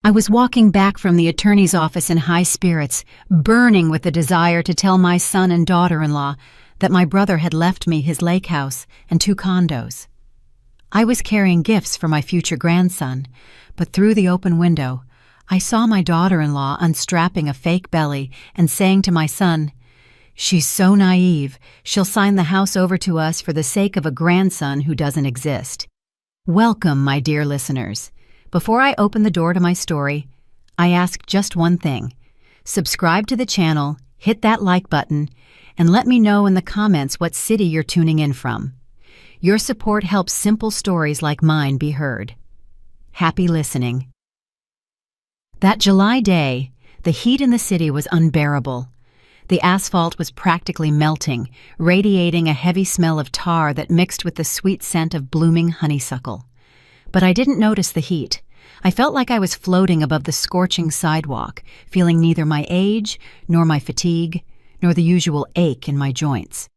I was walking back from the attorney's office in high spirits, burning with the desire to tell my son and daughter-in-law that my brother had left me his lake house and 2 condos. I was carrying gifts for my future grandson, but through the open window, I saw my daughter-in-law unstrapping a fake belly and saying to my son, "She's so naive, she'll sign the house over to us for the sake of a grandson who doesn't exist." Welcome, my dear listeners. Before I open the door to my story, I ask just one thing. Subscribe to the channel, hit that like button, and let me know in the comments what city you're tuning in from. Your support helps simple stories like mine be heard. Happy listening. That July day, the heat in the city was unbearable. The asphalt was practically melting, radiating a heavy smell of tar that mixed with the sweet scent of blooming honeysuckle. But I didn't notice the heat. I felt like I was floating above the scorching sidewalk, feeling neither my age, nor my fatigue, nor the usual ache in my joints.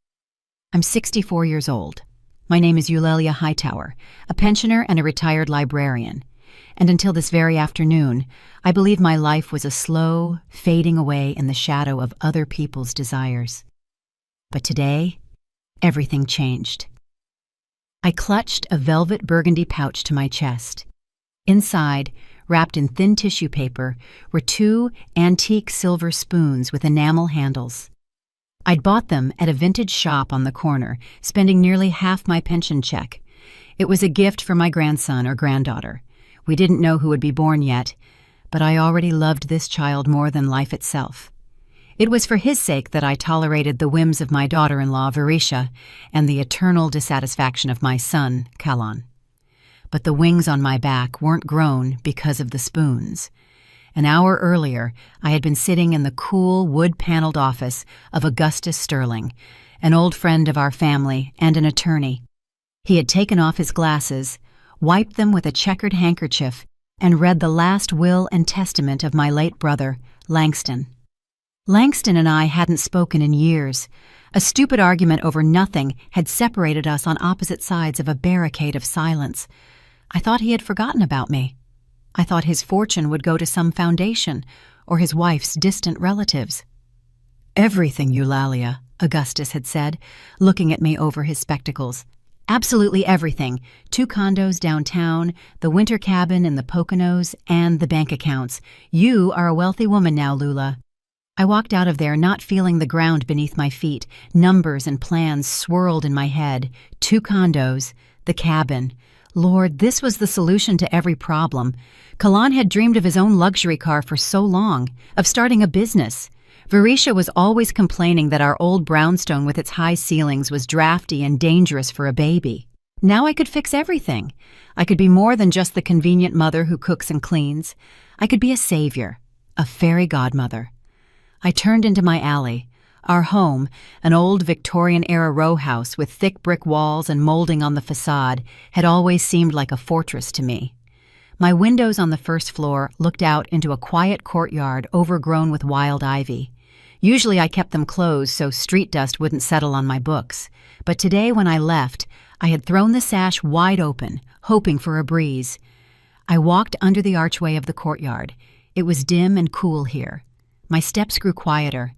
I'm 64 years old. My name is Eulalia Hightower, a pensioner and a retired librarian. And until this very afternoon, I believe my life was a slow fading away in the shadow of other people's desires. But today, everything changed. I clutched a velvet burgundy pouch to my chest. Inside, wrapped in thin tissue paper, were 2 antique silver spoons with enamel handles. I'd bought them at a vintage shop on the corner, spending nearly half my pension check. It was a gift for my grandson or granddaughter. We didn't know who would be born yet, but I already loved this child more than life itself. It was for his sake that I tolerated the whims of my daughter-in-law, Varisha, and the eternal dissatisfaction of my son, Kalan. But the wings on my back weren't grown because of the spoons. An hour earlier, I had been sitting in the cool, wood-paneled office of Augustus Sterling, an old friend of our family and an attorney. He had taken off his glasses, wiped them with a checkered handkerchief, and read the last will and testament of my late brother, Langston. Langston and I hadn't spoken in years. A stupid argument over nothing had separated us on opposite sides of a barricade of silence. I thought he had forgotten about me. I thought his fortune would go to some foundation or his wife's distant relatives. "Everything, Eulalia," Augustus had said, looking at me over his spectacles. "Absolutely everything. 2 condos downtown, the winter cabin in the Poconos, and the bank accounts. You are a wealthy woman now, Lula." I walked out of there not feeling the ground beneath my feet. Numbers and plans swirled in my head. 2 condos, the cabin. Lord, this was the solution to every problem. Kalan had dreamed of his own luxury car for so long, of starting a business. Varisha was always complaining that our old brownstone with its high ceilings was drafty and dangerous for a baby. Now I could fix everything. I could be more than just the convenient mother who cooks and cleans. I could be a savior, a fairy godmother. I turned into my alley. Our home, an old Victorian-era row house with thick brick walls and molding on the facade, had always seemed like a fortress to me. My windows on the first floor looked out into a quiet courtyard overgrown with wild ivy. Usually I kept them closed so street dust wouldn't settle on my books, but today when I left, I had thrown the sash wide open, hoping for a breeze. I walked under the archway of the courtyard. It was dim and cool here. My steps grew quieter.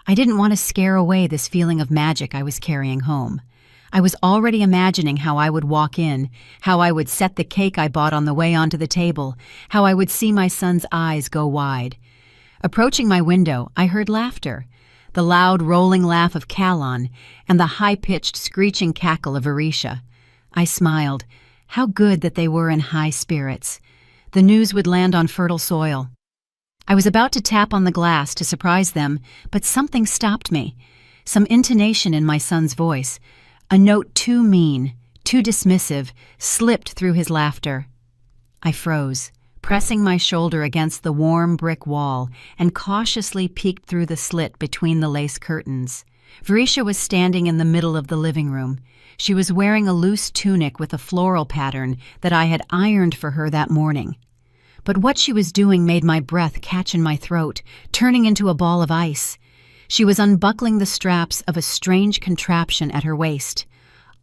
I didn't want to scare away this feeling of magic I was carrying home. I was already imagining how I would walk in, how I would set the cake I bought on the way onto the table, how I would see my son's eyes go wide. Approaching my window, I heard laughter, the loud rolling laugh of Kalan and the high-pitched screeching cackle of Varisha. I smiled. How good that they were in high spirits. The news would land on fertile soil. I was about to tap on the glass to surprise them, but something stopped me. Some intonation in my son's voice, a note too mean, too dismissive, slipped through his laughter. I froze, pressing my shoulder against the warm brick wall, and cautiously peeked through the slit between the lace curtains. Varisha was standing in the middle of the living room. She was wearing a loose tunic with a floral pattern that I had ironed for her that morning. But what she was doing made my breath catch in my throat, turning into a ball of ice. She was unbuckling the straps of a strange contraption at her waist.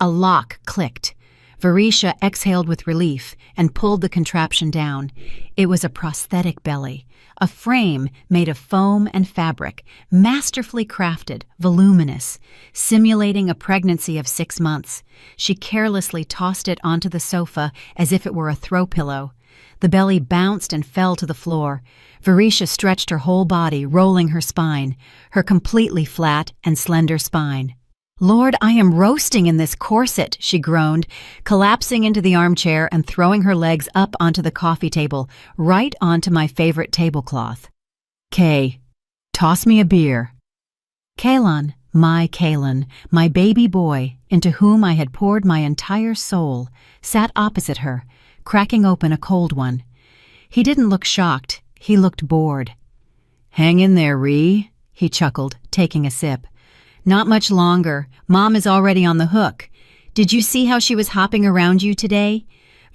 A lock clicked. Varisha exhaled with relief and pulled the contraption down. It was a prosthetic belly, a frame made of foam and fabric, masterfully crafted, voluminous, simulating a pregnancy of 6 months. She carelessly tossed it onto the sofa as if it were a throw pillow. The belly bounced and fell to the floor. Varisha stretched her whole body, rolling her spine, her completely flat and slender spine. "Lord, I am roasting in this corset," she groaned, collapsing into the armchair and throwing her legs up onto the coffee table, right onto my favorite tablecloth. "Kay, toss me a beer." Kalan, my baby boy, into whom I had poured my entire soul, sat opposite her, cracking open a cold one. He didn't look shocked, he looked bored. "Hang in there, Ree," he chuckled, taking a sip. "Not much longer. Mom is already on the hook. Did you see how she was hopping around you today?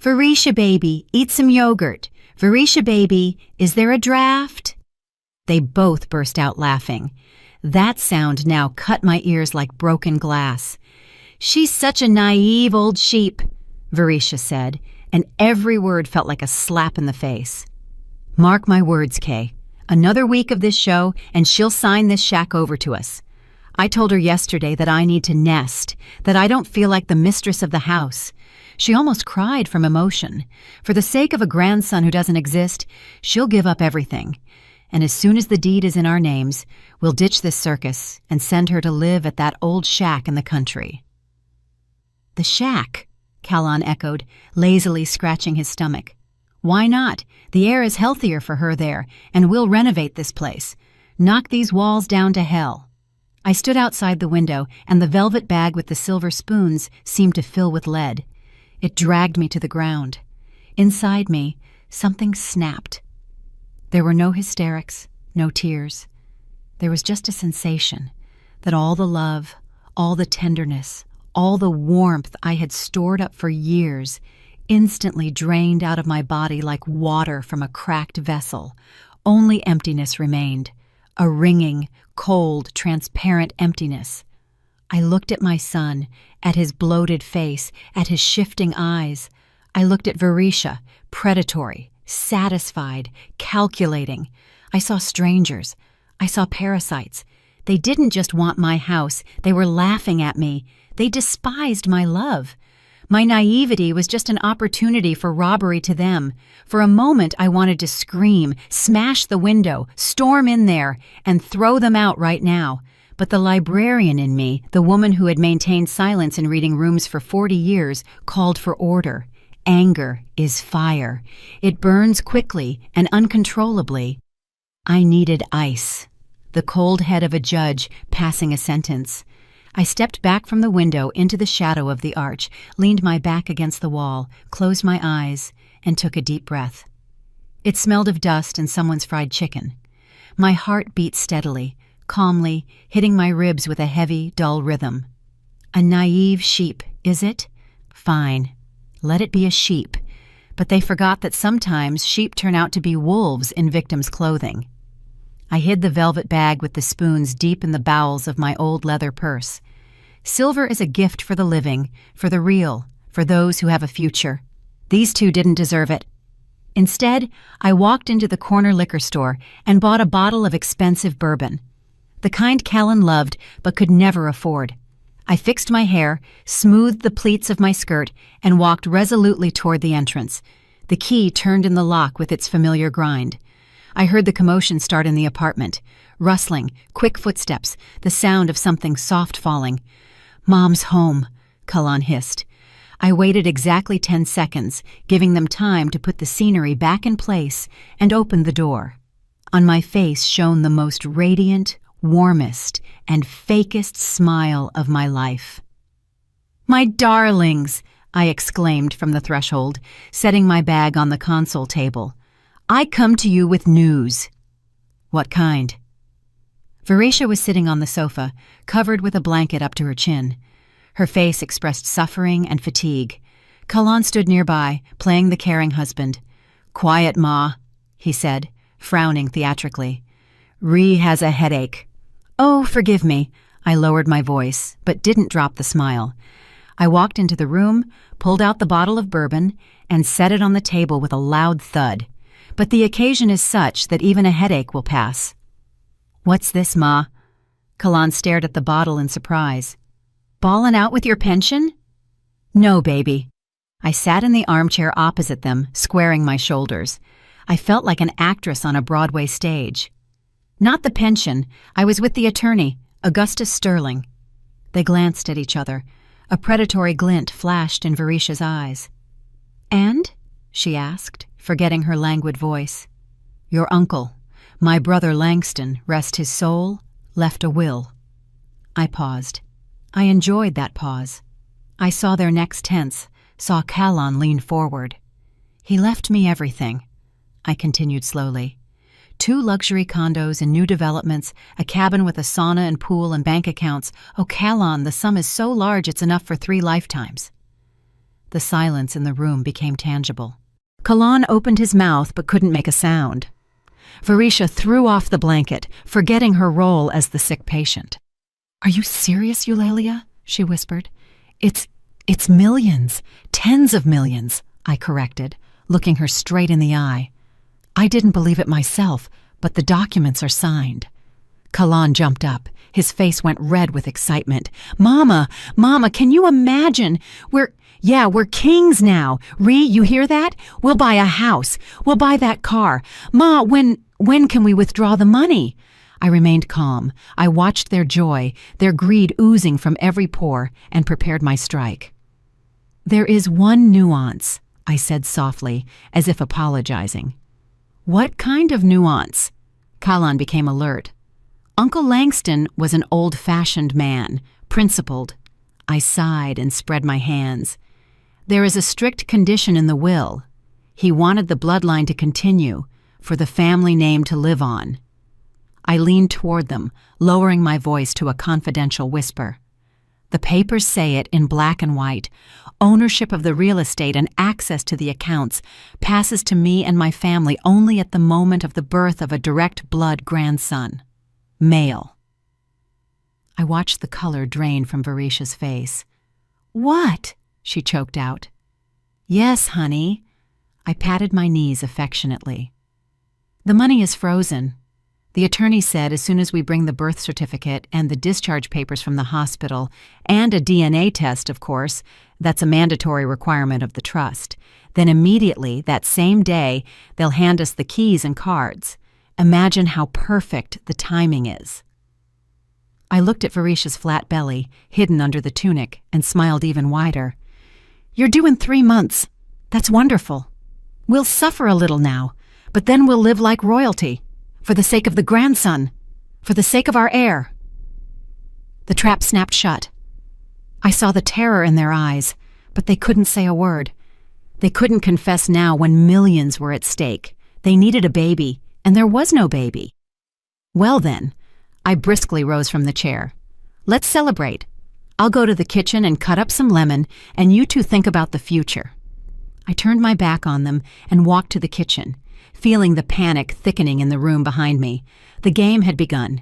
Varisha baby, eat some yogurt. Varisha baby, is there a draft?" They both burst out laughing. That sound now cut my ears like broken glass. "She's such a naive old sheep," Varisha said, and every word felt like a slap in the face. "Mark my words, Kay. Another week of this show, and she'll sign this shack over to us. I told her yesterday that I need to nest, that I don't feel like the mistress of the house." She almost cried from emotion. For the sake of a grandson who doesn't exist, she'll give up everything. And as soon as the deed is in our names, we'll ditch this circus and send her to live at that old shack in the country. "The shack," Kalan echoed, lazily scratching his stomach. "Why not? The air is healthier for her there, and we'll renovate this place. Knock these walls down to hell." I stood outside the window, and the velvet bag with the silver spoons seemed to fill with lead. It dragged me to the ground. Inside me, something snapped. There were no hysterics, no tears. There was just a sensation that all the love, all the tenderness, all the warmth I had stored up for years instantly drained out of my body like water from a cracked vessel. Only emptiness remained, a ringing, cold, transparent emptiness. I looked at my son, at his bloated face, at his shifting eyes. I looked at Varisha, predatory, satisfied, calculating. I saw strangers. I saw parasites. They didn't just want my house. They were laughing at me. They despised my love. My naivety was just an opportunity for robbery to them. For a moment I wanted to scream, smash the window, storm in there, and throw them out right now. But the librarian in me, the woman who had maintained silence in reading rooms for 40 years, called for order. Anger is fire. It burns quickly and uncontrollably. I needed ice, the cold head of a judge passing a sentence. I stepped back from the window into the shadow of the arch, leaned my back against the wall, closed my eyes, and took a deep breath. It smelled of dust and someone's fried chicken. My heart beat steadily, calmly, hitting my ribs with a heavy, dull rhythm. A naive sheep, is it? Fine. Let it be a sheep. But they forgot that sometimes sheep turn out to be wolves in victims' clothing. I hid the velvet bag with the spoons deep in the bowels of my old leather purse. Silver is a gift for the living, for the real, for those who have a future. These two didn't deserve it. Instead, I walked into the corner liquor store and bought a bottle of expensive bourbon. The kind Callan loved but could never afford. I fixed my hair, smoothed the pleats of my skirt, and walked resolutely toward the entrance. The key turned in the lock with its familiar grind. I heard the commotion start in the apartment. Rustling, quick footsteps, the sound of something soft falling. "Mom's home," Kalan hissed. I waited exactly 10 seconds, giving them time to put the scenery back in place, and opened the door. On my face shone the most radiant, warmest, and fakest smile of my life. "My darlings!" I exclaimed from the threshold, setting my bag on the console table. "I come to you with news." "What kind?" Varisha was sitting on the sofa, covered with a blanket up to her chin. Her face expressed suffering and fatigue. Kalan stood nearby, playing the caring husband. "Quiet, Ma," he said, frowning theatrically. "Ree has a headache." "Oh, forgive me." I lowered my voice, but didn't drop the smile. I walked into the room, pulled out the bottle of bourbon, and set it on the table with a loud thud. But the occasion is such that even a headache will pass. "What's this, Ma?" Kalan stared at the bottle in surprise. "Ballin' out with your pension?" "No, baby." I sat in the armchair opposite them, squaring my shoulders. I felt like an actress on a Broadway stage. "Not the pension. I was with the attorney, Augustus Sterling." They glanced at each other. A predatory glint flashed in Varisha's eyes. "And?" she asked, forgetting her languid voice. "Your uncle, my brother Langston, rest his soul, left a will." I paused. I enjoyed that pause. I saw their necks tense, saw Kalan lean forward. "He left me everything," I continued slowly. 2 luxury condos in new developments, a cabin with a sauna and pool and bank accounts. Oh, Kalan, the sum is so large it's enough for 3 lifetimes. The silence in the room became tangible. Kalan opened his mouth but couldn't make a sound. Varisha threw off the blanket, forgetting her role as the sick patient. "Are you serious, Eulalia?" she whispered. It's millions, tens of millions," I corrected, looking her straight in the eye. "I didn't believe it myself, but the documents are signed." Kalan jumped up. His face went red with excitement. Mama, can you imagine? We're kings now. Ree, you hear that? We'll buy a house. We'll buy that car. Ma, when can we withdraw the money?" I remained calm. I watched their joy, their greed oozing from every pore, and prepared my strike. "There is one nuance," I said softly, as if apologizing. "What kind of nuance?" Kalan became alert. "Uncle Langston was an old-fashioned man, principled." I sighed and spread my hands. "There is a strict condition in the will. He wanted the bloodline to continue, for the family name to live on." I leaned toward them, lowering my voice to a confidential whisper. "The papers say it in black and white. Ownership of the real estate and access to the accounts passes to me and my family only at the moment of the birth of a direct blood grandson. Male." I watched the color drain from Varisha's face. "What?" she choked out. "Yes, honey." I patted my knees affectionately. "The money is frozen. The attorney said as soon as we bring the birth certificate and the discharge papers from the hospital, and a DNA test, of course, that's a mandatory requirement of the trust, then immediately, that same day, they'll hand us the keys and cards. Imagine how perfect the timing is." I looked at Varisha's flat belly, hidden under the tunic, and smiled even wider. "You're due in 3 months. That's wonderful. We'll suffer a little now, but then we'll live like royalty. For the sake of the grandson. For the sake of our heir." The trap snapped shut. I saw the terror in their eyes, but they couldn't say a word. They couldn't confess now when millions were at stake. They needed a baby, and there was no baby. "Well then," I briskly rose from the chair. "Let's celebrate. I'll go to the kitchen and cut up some lemon, and you 2 think about the future." I turned my back on them and walked to the kitchen, feeling the panic thickening in the room behind me. The game had begun.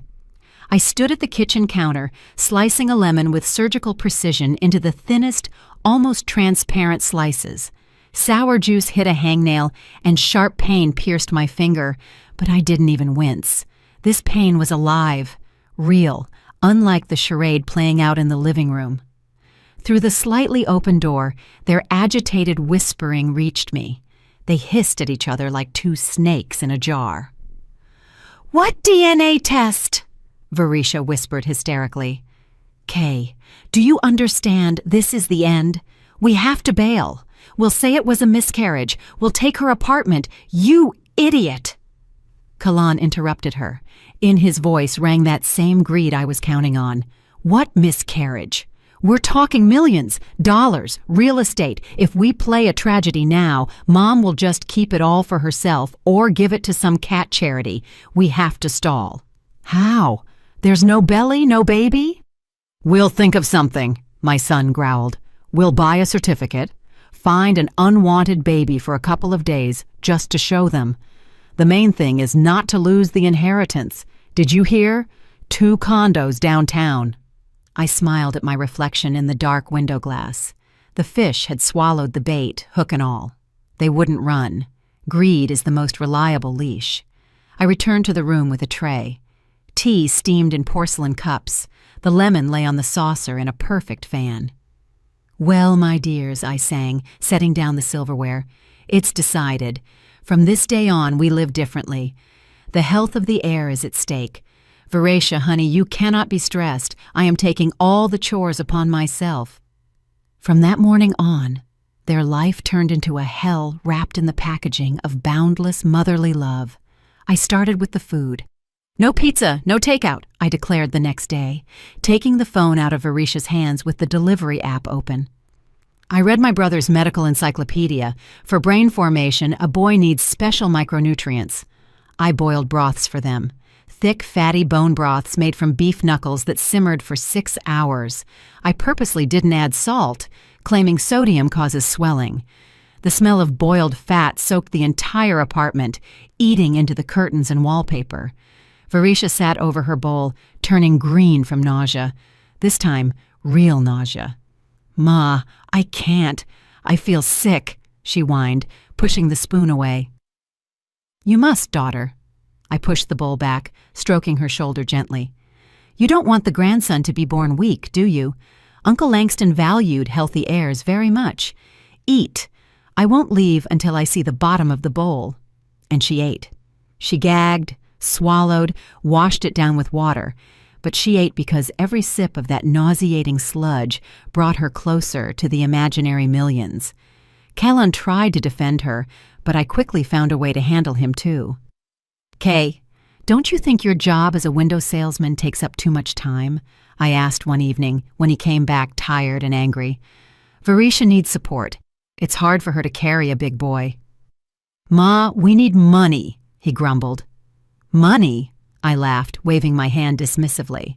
I stood at the kitchen counter, slicing a lemon with surgical precision into the thinnest, almost transparent slices. Sour juice hit a hangnail, and sharp pain pierced my finger, but I didn't even wince. This pain was alive, real, unlike the charade playing out in the living room. Through the slightly open door, their agitated whispering reached me. They hissed at each other like 2 snakes in a jar. "What DNA test?" Varisha whispered hysterically. "Kay, do you understand this is the end? We have to bail. We'll say it was a miscarriage. We'll take her apartment. You idiot!" Kalan interrupted her. In his voice rang that same greed I was counting on. "What miscarriage? We're talking millions, dollars, real estate. If we play a tragedy now, Mom will just keep it all for herself or give it to some cat charity. We have to stall." "How? There's no belly, no baby?" "We'll think of something," my son growled. "We'll buy a certificate, find an unwanted baby for a couple of days just to show them. The main thing is not to lose the inheritance. Did you hear? 2 condos downtown." I smiled at my reflection in the dark window glass. The fish had swallowed the bait, hook and all. They wouldn't run. Greed is the most reliable leash. I returned to the room with a tray. Tea steamed in porcelain cups. The lemon lay on the saucer in a perfect fan. "Well, my dears," I sang, setting down the silverware, "it's decided. From this day on, we live differently. The health of the air is at stake. Veretia, honey, you cannot be stressed. I am taking all the chores upon myself." From that morning on, their life turned into a hell wrapped in the packaging of boundless motherly love. I started with the food. "No pizza, no takeout," I declared the next day, taking the phone out of Veretia's hands with the delivery app open. I read my brother's medical encyclopedia. For brain formation, a boy needs special micronutrients. I boiled broths for them. Thick, fatty bone broths made from beef knuckles that simmered for 6 hours. I purposely didn't add salt, claiming sodium causes swelling. The smell of boiled fat soaked the entire apartment, eating into the curtains and wallpaper. Veretia sat over her bowl, turning green from nausea. This time, real nausea. "Ma, I can't. I feel sick," she whined, pushing the spoon away. "You must, daughter." I pushed the bowl back, stroking her shoulder gently. "You don't want the grandson to be born weak, do you? Uncle Langston valued healthy heirs very much. Eat. I won't leave until I see the bottom of the bowl." And she ate. She gagged, swallowed, washed it down with water, but she ate because every sip of that nauseating sludge brought her closer to the imaginary millions. Callan tried to defend her, but I quickly found a way to handle him too. "Kay, don't you think your job as a window salesman takes up too much time?" I asked one evening when he came back tired and angry. "Veretia needs support. It's hard for her to carry a big boy." "Ma, we need money," he grumbled. "Money?" I laughed, waving my hand dismissively.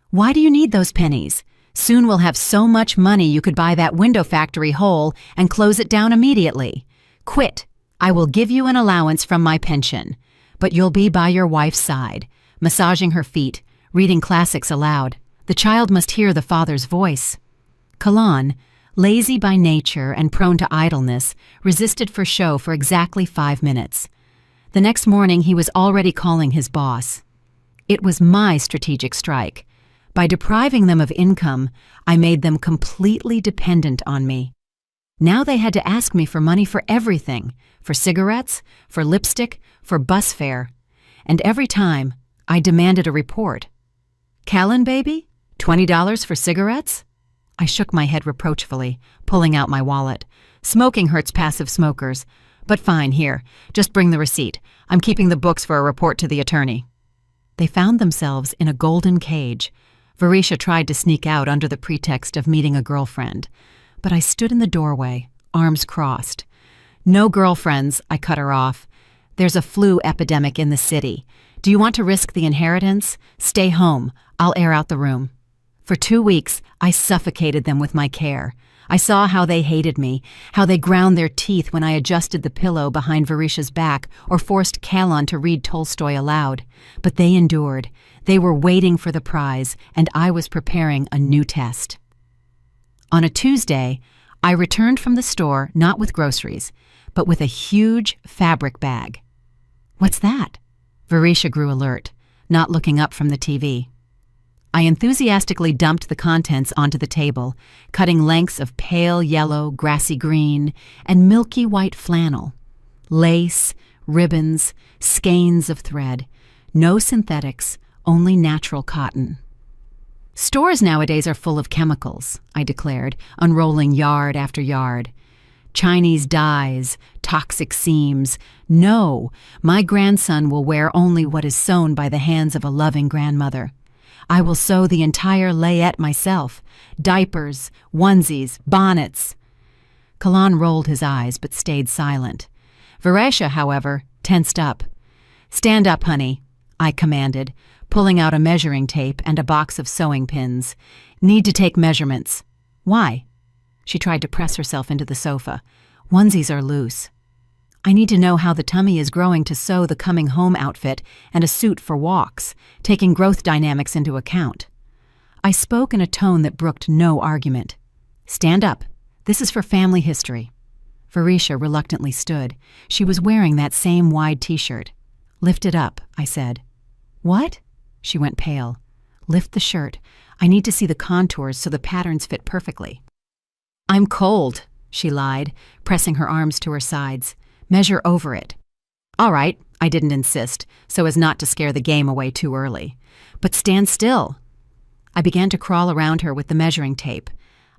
"Why do you need those pennies? Soon we'll have so much money you could buy that window factory whole and close it down immediately. Quit. I will give you an allowance from my pension. But you'll be by your wife's side, massaging her feet, reading classics aloud. The child must hear the father's voice." Callan, lazy by nature and prone to idleness, resisted for show for exactly 5 minutes. The next morning he was already calling his boss. It was my strategic strike. By depriving them of income, I made them completely dependent on me. Now they had to ask me for money for everything, for cigarettes, for lipstick, for bus fare. And every time, I demanded a report. "Callan, baby? $20 for cigarettes?" I shook my head reproachfully, pulling out my wallet. "Smoking hurts passive smokers. But fine, here, just bring the receipt. I'm keeping the books for a report to the attorney." They found themselves in a golden cage. Veretia tried to sneak out under the pretext of meeting a girlfriend. But I stood in the doorway, arms crossed. "No girlfriends," I cut her off. "There's a flu epidemic in the city. Do you want to risk the inheritance? Stay home. I'll air out the room." For 2 weeks, I suffocated them with my care. I saw how they hated me, how they ground their teeth when I adjusted the pillow behind Veretia's back or forced Callan to read Tolstoy aloud. But they endured. They were waiting for the prize, and I was preparing a new test. On a Tuesday, I returned from the store not with groceries, but with a huge fabric bag. "What's that?" Veretia grew alert, not looking up from the TV. I enthusiastically dumped the contents onto the table, cutting lengths of pale yellow, grassy green, and milky white flannel. Lace, ribbons, skeins of thread. No synthetics, only natural cotton. "Stores nowadays are full of chemicals," I declared, unrolling yard after yard. "Chinese dyes, toxic seams. No, my grandson will wear only what is sewn by the hands of a loving grandmother. I will sew the entire layette myself. Diapers, onesies, bonnets." Callan rolled his eyes but stayed silent. Veretia, however, tensed up. "Stand up, honey," I commanded, pulling out a measuring tape and a box of sewing pins. "Need to take measurements." "Why?" She tried to press herself into the sofa. "Onesies are loose." "I need to know how the tummy is growing to sew the coming home outfit and a suit for walks, taking growth dynamics into account." I spoke in a tone that brooked no argument. "Stand up. This is for family history." Varisha reluctantly stood. She was wearing that same wide t-shirt. "Lift it up," I said. "What?" She went pale. "Lift the shirt. I need to see the contours so the patterns fit perfectly." "I'm cold," she lied, pressing her arms to her sides. "Measure over it." "All right," I didn't insist, so as not to scare the game away too early. "But stand still." I began to crawl around her with the measuring tape.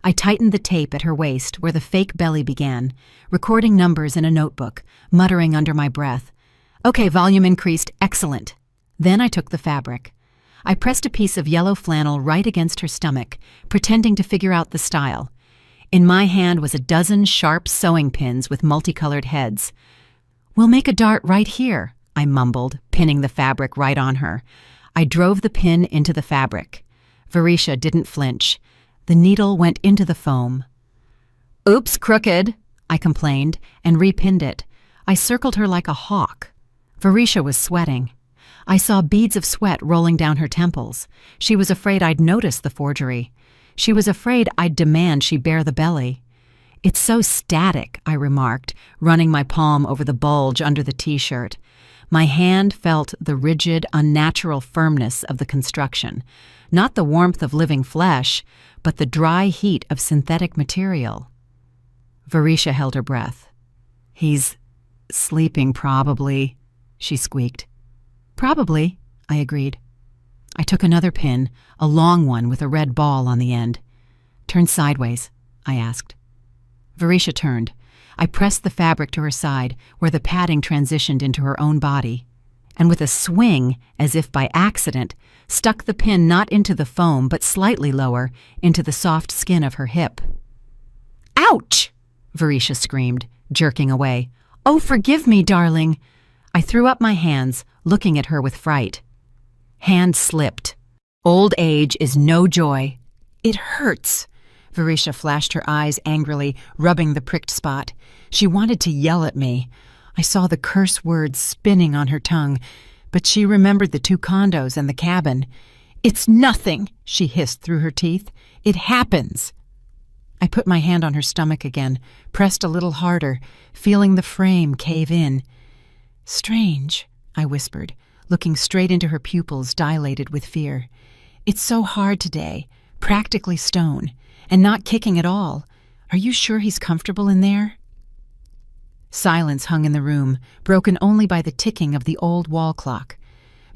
I tightened the tape at her waist where the fake belly began, recording numbers in a notebook, muttering under my breath. "Okay, volume increased, excellent." Then I took the fabric. I pressed a piece of yellow flannel right against her stomach, pretending to figure out the style. In my hand was a dozen sharp sewing pins with multicolored heads. "We'll make a dart right here," I mumbled, pinning the fabric right on her. I drove the pin into the fabric. Varisha didn't flinch. The needle went into the foam. "Oops, crooked," I complained, and repinned it. I circled her like a hawk. Varisha was sweating. I saw beads of sweat rolling down her temples. She was afraid I'd notice the forgery. She was afraid I'd demand she bear the belly. "It's so static," I remarked, running my palm over the bulge under the t-shirt. My hand felt the rigid, unnatural firmness of the construction. Not the warmth of living flesh, but the dry heat of synthetic material. Varisha held her breath. "He's sleeping, probably," she squeaked. "Probably," I agreed. I took another pin, a long one with a red ball on the end. "Turn sideways," I asked. Varisha turned. I pressed the fabric to her side, where the padding transitioned into her own body, and with a swing, as if by accident, stuck the pin not into the foam but slightly lower, into the soft skin of her hip. "Ouch!" Varisha screamed, jerking away. "Oh, forgive me, darling." I threw up my hands, looking at her with fright. Hand slipped. "Old age is no joy." "It hurts." Varisha flashed her eyes angrily, rubbing the pricked spot. She wanted to yell at me. I saw the curse words spinning on her tongue, but she remembered the 2 condos and the cabin. "It's nothing," she hissed through her teeth. "It happens." I put my hand on her stomach again, pressed a little harder, feeling the frame cave in. "Strange," I whispered, looking straight into her pupils dilated with fear. "It's so hard today, practically stone, and not kicking at all. Are you sure he's comfortable in there?" Silence hung in the room, broken only by the ticking of the old wall clock.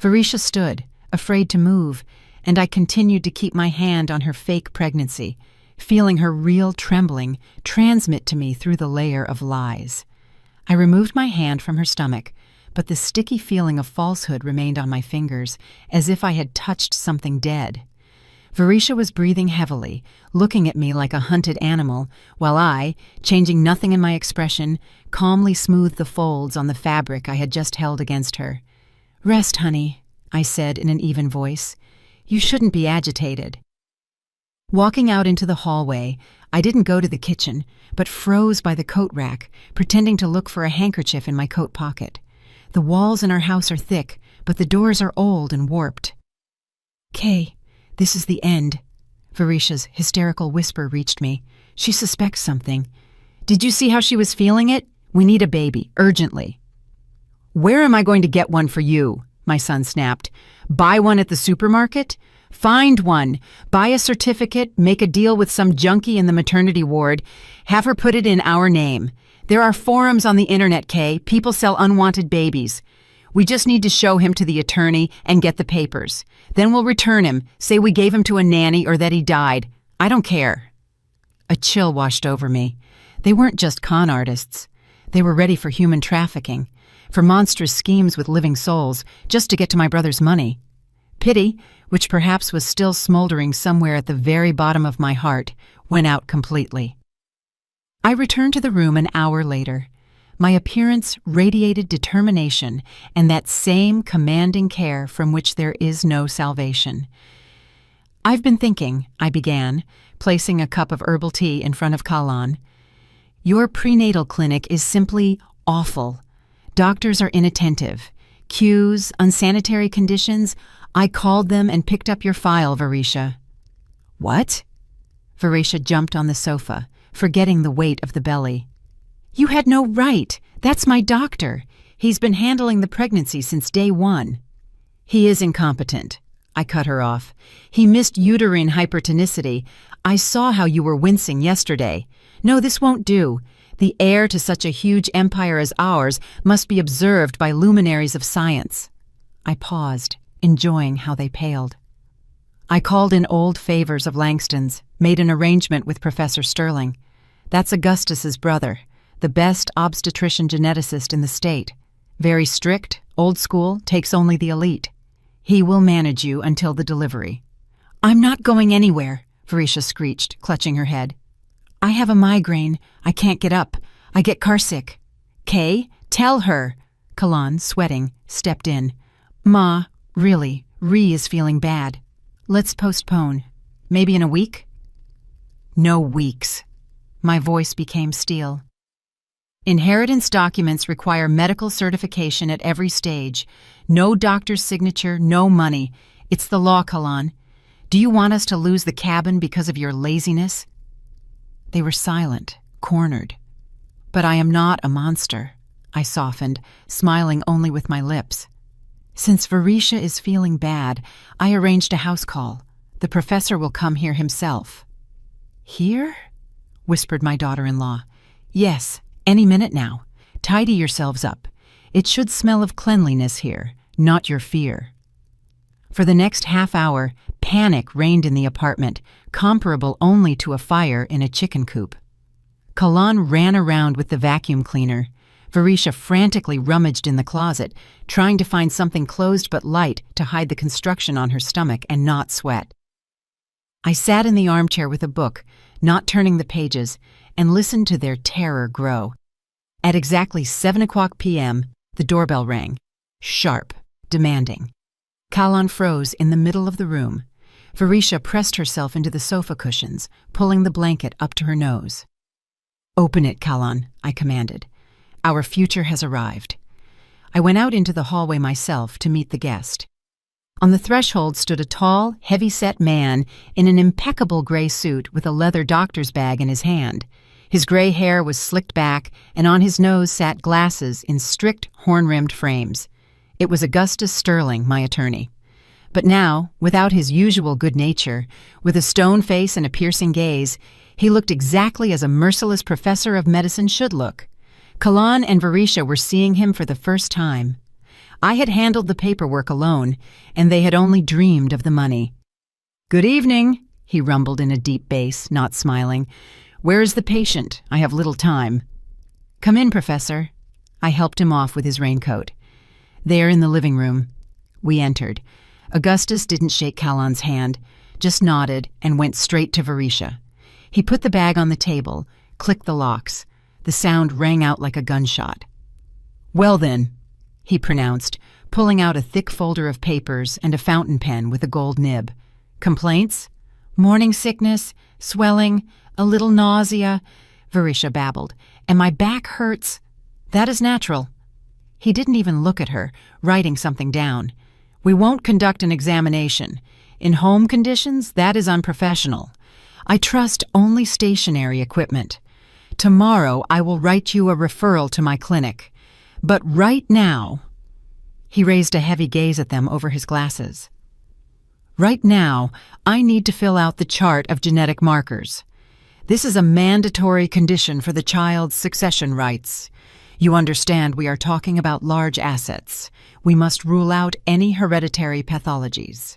Varisha stood, afraid to move, and I continued to keep my hand on her fake pregnancy, feeling her real trembling transmit to me through the layer of lies. I removed my hand from her stomach, but the sticky feeling of falsehood remained on my fingers, as if I had touched something dead. Varisha was breathing heavily, looking at me like a hunted animal, while I, changing nothing in my expression, calmly smoothed the folds on the fabric I had just held against her. "Rest, honey," I said in an even voice. "You shouldn't be agitated." Walking out into the hallway, I didn't go to the kitchen, but froze by the coat rack, pretending to look for a handkerchief in my coat pocket. The walls in our house are thick, but the doors are old and warped. "Kay, this is the end." Varisha's hysterical whisper reached me. "She suspects something. Did you see how she was feeling it? We need a baby, urgently." "Where am I going to get one for you?" my son snapped. "Buy one at the supermarket? Find one. Buy a certificate, make a deal with some junkie in the maternity ward, have her put it in our name. There are forums on the internet, Kay. People sell unwanted babies. We just need to show him to the attorney and get the papers. Then we'll return him, say we gave him to a nanny or that he died. I don't care." A chill washed over me. They weren't just con artists. They were ready for human trafficking, for monstrous schemes with living souls, just to get to my brother's money. Pity, which perhaps was still smoldering somewhere at the very bottom of my heart, went out completely. I returned to the room an hour later. My appearance radiated determination and that same commanding care from which there is no salvation. "I've been thinking," I began, placing a cup of herbal tea in front of Kalan. "Your prenatal clinic is simply awful. Doctors are inattentive. Queues, unsanitary conditions. I called them and picked up your file, Varisha." What? Varisha jumped on the sofa, forgetting the weight of the belly. You had no right. That's my doctor. He's been handling the pregnancy since day one. He is incompetent. I cut her off. He missed uterine hypertonicity. I saw how you were wincing yesterday. No, this won't do. The heir to such a huge empire as ours must be observed by luminaries of science. I paused, enjoying how they paled. I called in old favors of Langston's, made an arrangement with Professor Sterling. That's Augustus's brother, the best obstetrician geneticist in the state. Very strict, old school, takes only the elite. He will manage you until the delivery. I'm not going anywhere, Varisha screeched, clutching her head. I have a migraine. I can't get up. I get carsick. Kay, tell her. Kalan, sweating, stepped in. Ma, really, Ree is feeling bad. Let's postpone. Maybe in a week? No weeks. My voice became steel. Inheritance documents require medical certification at every stage. No doctor's signature, no money. It's the law, Kalan. Do you want us to lose the cabin because of your laziness? They were silent, cornered. But I am not a monster, I softened, smiling only with my lips. Since Varisha is feeling bad, I arranged a house call. The professor will come here himself. Here? Whispered my daughter-in-law. Yes, any minute now. Tidy yourselves up. It should smell of cleanliness here, not your fear. For the next half hour, panic reigned in the apartment, comparable only to a fire in a chicken coop. Kalan ran around with the vacuum cleaner. Varisha frantically rummaged in the closet, trying to find something closed but light to hide the construction on her stomach and not sweat. I sat in the armchair with a book, not turning the pages, and listened to their terror grow. At exactly 7:00 p.m., the doorbell rang. Sharp, demanding. Kalan froze in the middle of the room. Varisha pressed herself into the sofa cushions, pulling the blanket up to her nose. Open it, Kalan, I commanded. Our future has arrived. I went out into the hallway myself to meet the guest. On the threshold stood a tall, heavy-set man in an impeccable gray suit with a leather doctor's bag in his hand. His gray hair was slicked back, and on his nose sat glasses in strict, horn-rimmed frames. It was Augustus Sterling, my attorney. But now, without his usual good nature, with a stone face and a piercing gaze, he looked exactly as a merciless professor of medicine should look. Kalan and Varisha were seeing him for the first time. I had handled the paperwork alone, and they had only dreamed of the money. Good evening, he rumbled in a deep bass, not smiling. Where is the patient? I have little time. Come in, Professor. I helped him off with his raincoat. There in the living room. We entered. Augustus didn't shake Kalan's hand, just nodded and went straight to Varisha. He put the bag on the table, clicked the locks. The sound rang out like a gunshot. Well then, he pronounced, pulling out a thick folder of papers and a fountain pen with a gold nib. Complaints? Morning sickness, swelling, a little nausea, Varisha babbled, and my back hurts. That is natural. He didn't even look at her, writing something down. We won't conduct an examination. In home conditions, that is unprofessional. I trust only stationary equipment. Tomorrow I will write you a referral to my clinic. But right now, he raised a heavy gaze at them over his glasses. Right now, I need to fill out the chart of genetic markers. This is a mandatory condition for the child's succession rights. You understand we are talking about large assets. We must rule out any hereditary pathologies.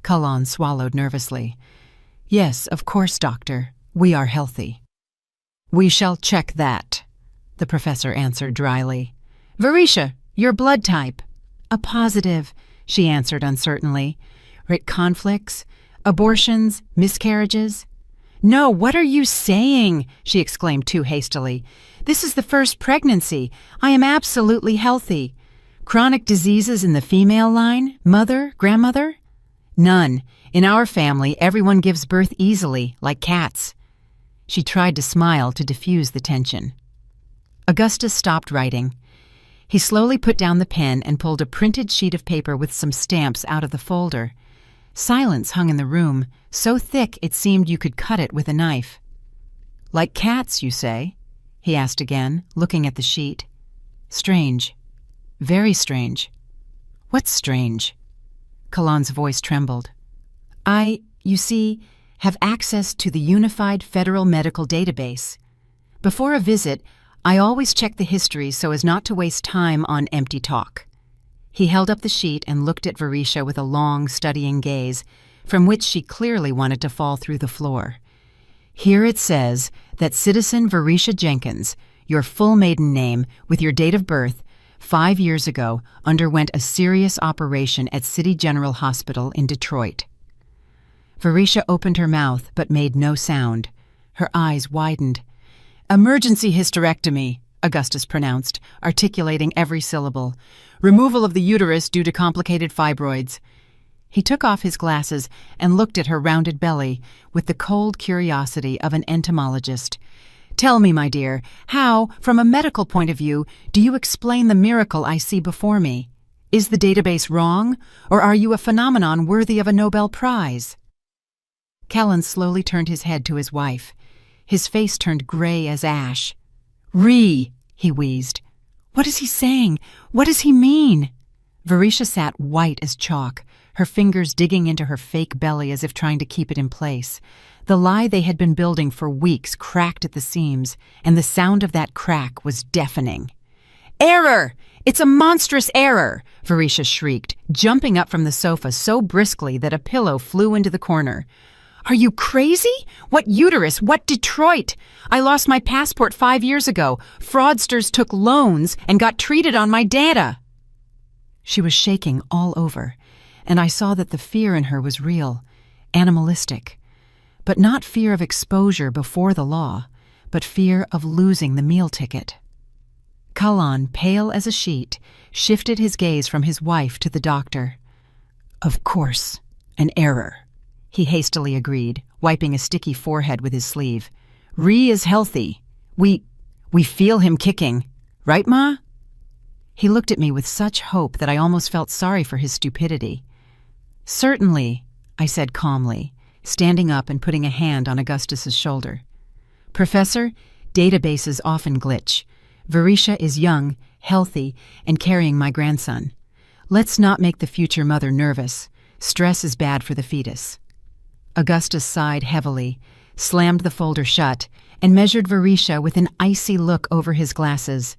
Kalan swallowed nervously. Yes, of course, doctor. We are healthy. We shall check that, the professor answered dryly. Varisha, your blood type. A positive, she answered uncertainly. Conflicts, abortions, miscarriages. No, what are you saying? She exclaimed too hastily. This is the first pregnancy. I am absolutely healthy. Chronic diseases in the female line? Mother? Grandmother? None. In our family, everyone gives birth easily, like cats. She tried to smile to diffuse the tension. Augustus stopped writing. He slowly put down the pen and pulled a printed sheet of paper with some stamps out of the folder. Silence hung in the room, so thick it seemed you could cut it with a knife. "Like cats, you say?" he asked again, looking at the sheet. "Strange. Very strange." "What's strange?" Kalan's voice trembled. You see, have access to the Unified Federal Medical Database. Before a visit, I always check the history so as not to waste time on empty talk." He held up the sheet and looked at Varisha with a long, studying gaze, from which she clearly wanted to fall through the floor. "Here it says that Citizen Varisha Jenkins, your full maiden name, with your date of birth, 5 years ago, underwent a serious operation at City General Hospital in Detroit." Varisha opened her mouth but made no sound. Her eyes widened. "Emergency hysterectomy," Augustus pronounced, articulating every syllable. "Removal of the uterus due to complicated fibroids." He took off his glasses and looked at her rounded belly with the cold curiosity of an entomologist. "Tell me, my dear, how, from a medical point of view, do you explain the miracle I see before me? Is the database wrong, or are you a phenomenon worthy of a Nobel Prize?" Callan slowly turned his head to his wife. His face turned gray as ash. "Ree," he wheezed. "What is he saying? What does he mean?" Varisha sat white as chalk, her fingers digging into her fake belly as if trying to keep it in place. The lie they had been building for weeks cracked at the seams, and the sound of that crack was deafening. "Error! It's a monstrous error!" Varisha shrieked, jumping up from the sofa so briskly that a pillow flew into the corner. "Are you crazy? What uterus? What Detroit? I lost my passport 5 years ago. Fraudsters took loans and got treated on my data." She was shaking all over, and I saw that the fear in her was real, animalistic. But not fear of exposure before the law, but fear of losing the meal ticket. Kalan, pale as a sheet, shifted his gaze from his wife to the doctor. "Of course, an error," he hastily agreed, wiping a sticky forehead with his sleeve. "Ree is healthy. We feel him kicking. Right, Ma?" He looked at me with such hope that I almost felt sorry for his stupidity. "Certainly," I said calmly, standing up and putting a hand on Augustus's shoulder. "Professor, databases often glitch. Varisha is young, healthy, and carrying my grandson. Let's not make the future mother nervous. Stress is bad for the fetus." Augustus sighed heavily, slammed the folder shut, and measured Varisha with an icy look over his glasses.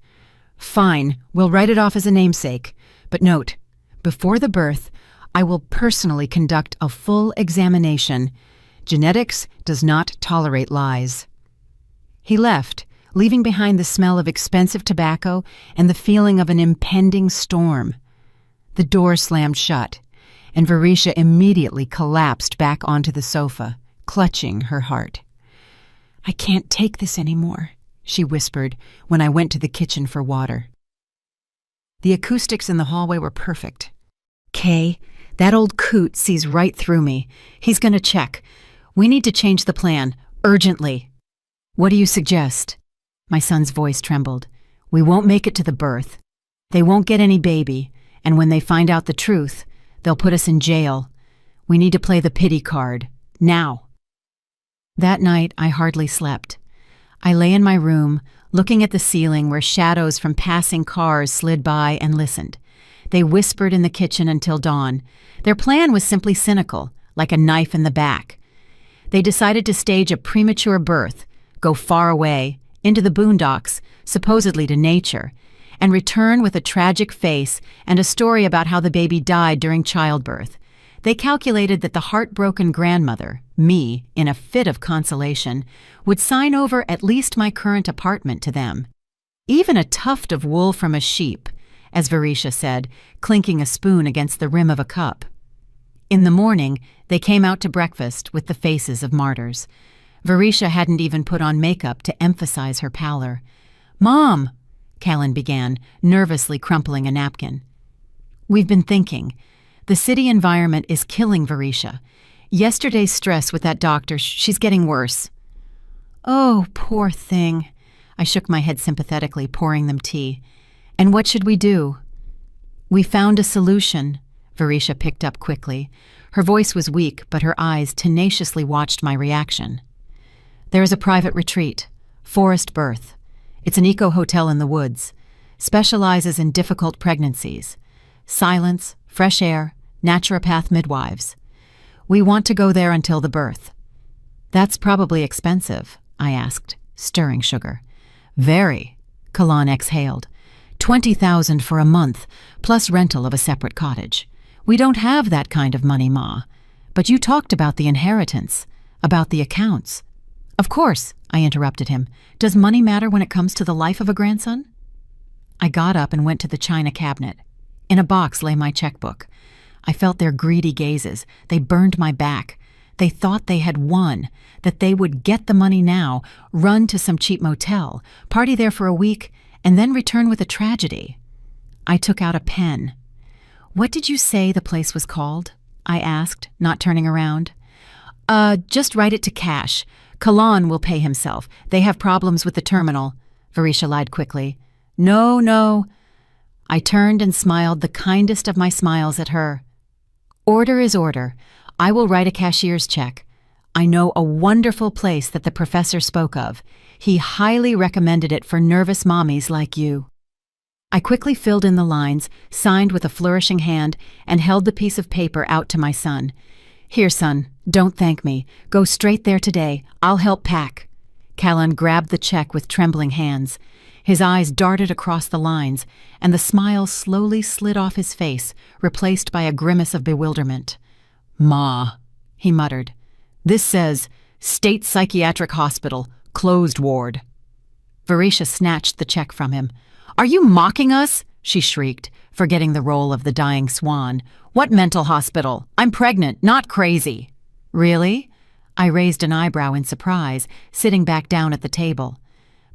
"Fine, we'll write it off as a namesake. But note, before the birth, I will personally conduct a full examination. Genetics does not tolerate lies." He left, leaving behind the smell of expensive tobacco and the feeling of an impending storm. The door slammed shut, and Varisha immediately collapsed back onto the sofa, clutching her heart. "I can't take this anymore," she whispered when I went to the kitchen for water. The acoustics in the hallway were perfect. "Kay, that old coot sees right through me. He's gonna check. We need to change the plan, urgently." "What do you suggest?" My son's voice trembled. "We won't make it to the birth. They won't get any baby, and when they find out the truth, they'll put us in jail. We need to play the pity card. Now." That night, I hardly slept. I lay in my room, looking at the ceiling where shadows from passing cars slid by, and listened. They whispered in the kitchen until dawn. Their plan was simply cynical, like a knife in the back. They decided to stage a premature birth, go far away, into the boondocks, supposedly to nature, and return with a tragic face and a story about how the baby died during childbirth. They calculated that the heartbroken grandmother, me, in a fit of consolation, would sign over at least my current apartment to them. Even a tuft of wool from a sheep, as Varisha said, clinking a spoon against the rim of a cup. In the morning, they came out to breakfast with the faces of martyrs. Varisha hadn't even put on makeup to emphasize her pallor. "Mom," Callan began, nervously crumpling a napkin. "We've been thinking. The city environment is killing Varisha. Yesterday's stress with that doctor, she's getting worse." "Oh, poor thing." I shook my head sympathetically, pouring them tea. "And what should we do?" "We found a solution," Varisha picked up quickly. Her voice was weak, but her eyes tenaciously watched my reaction. There is a private retreat, Forest Birth. It's an eco-hotel in the woods. Specializes in difficult pregnancies. Silence, fresh air, naturopath midwives. We want to go there until the birth. That's probably expensive, I asked, stirring sugar. Very, Kalan exhaled. 20,000 for a month, plus rental of a separate cottage. We don't have that kind of money, Ma. But you talked about the inheritance, about the accounts. Of course, I interrupted him. Does money matter when it comes to the life of a grandson? I got up and went to the china cabinet. In a box lay my checkbook. I felt their greedy gazes. They burned my back. They thought they had won, that they would get the money now, run to some cheap motel, party there for a week, and then return with a tragedy. I took out a pen. What did you say the place was called? I asked, not turning around. Just write it to cash. Kalan will pay himself. They have problems with the terminal, Varisha lied quickly. No. I turned and smiled the kindest of my smiles at her. Order is order. I will write a cashier's check. I know a wonderful place that the professor spoke of. He highly recommended it for nervous mommies like you. I quickly filled in the lines, signed with a flourishing hand, and held the piece of paper out to my son. Here, son, don't thank me. Go straight there today. I'll help pack. Callan grabbed the check with trembling hands. His eyes darted across the lines, and the smile slowly slid off his face, replaced by a grimace of bewilderment. Ma, he muttered. This says, State Psychiatric Hospital, closed ward. Varisha snatched the check from him. Are you mocking us? She shrieked, forgetting the role of the dying swan. What mental hospital? I'm pregnant, not crazy. Really? I raised an eyebrow in surprise, sitting back down at the table.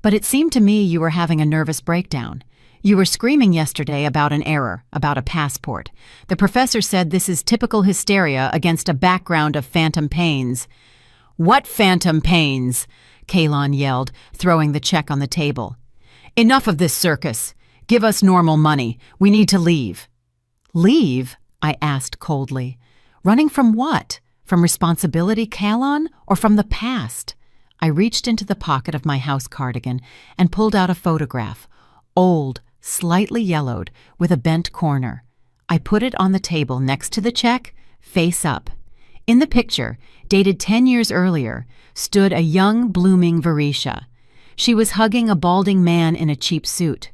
But it seemed to me you were having a nervous breakdown. You were screaming yesterday about an error, about a passport. The professor said this is typical hysteria against a background of phantom pains. What phantom pains? Kalon yelled, throwing the check on the table. Enough of this circus. Give us normal money. We need to leave. Leave? I asked coldly. Running from what? From responsibility, Kalon, or from the past? I reached into the pocket of my house cardigan and pulled out a photograph. Old, slightly yellowed, with a bent corner. I put it on the table next to the check, face up. In the picture, dated 10 years earlier, stood a young, blooming Varisha. She was hugging a balding man in a cheap suit.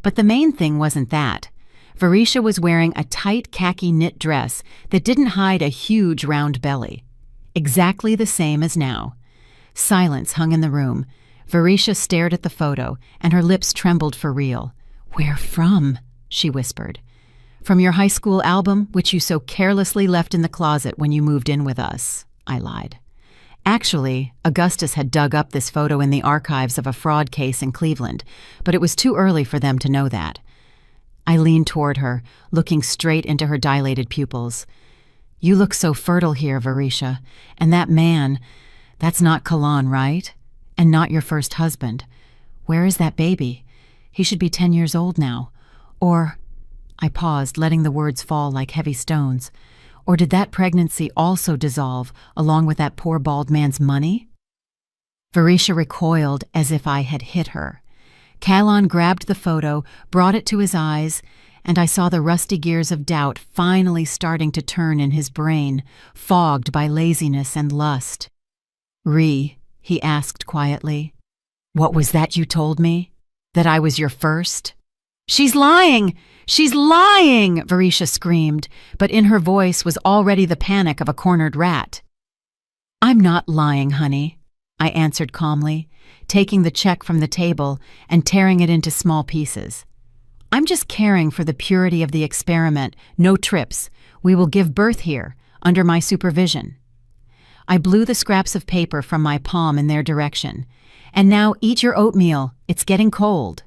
But the main thing wasn't that. Varisha was wearing a tight khaki knit dress that didn't hide a huge round belly. Exactly the same as now. Silence hung in the room. Varisha stared at the photo, and her lips trembled for real. Where from? She whispered. From your high school album, which you so carelessly left in the closet when you moved in with us, I lied. Actually, Augustus had dug up this photo in the archives of a fraud case in Cleveland, but it was too early for them to know that. I leaned toward her, looking straight into her dilated pupils. You look so fertile here, Varisha, and that man, that's not Kalan, right? And not your first husband. Where is that baby? He should be 10 years old now. Or, I paused, letting the words fall like heavy stones. Or did that pregnancy also dissolve along with that poor bald man's money? Varisha recoiled as if I had hit her. Kalon grabbed the photo, brought it to his eyes, and I saw the rusty gears of doubt finally starting to turn in his brain, fogged by laziness and lust. He asked quietly. What was that you told me? That I was your first? She's lying! She's lying! Varisha screamed, but in her voice was already the panic of a cornered rat. I'm not lying, honey, I answered calmly, taking the check from the table and tearing it into small pieces. I'm just caring for the purity of the experiment. No trips. We will give birth here, under my supervision. I blew the scraps of paper from my palm in their direction. And now eat your oatmeal. It's getting cold.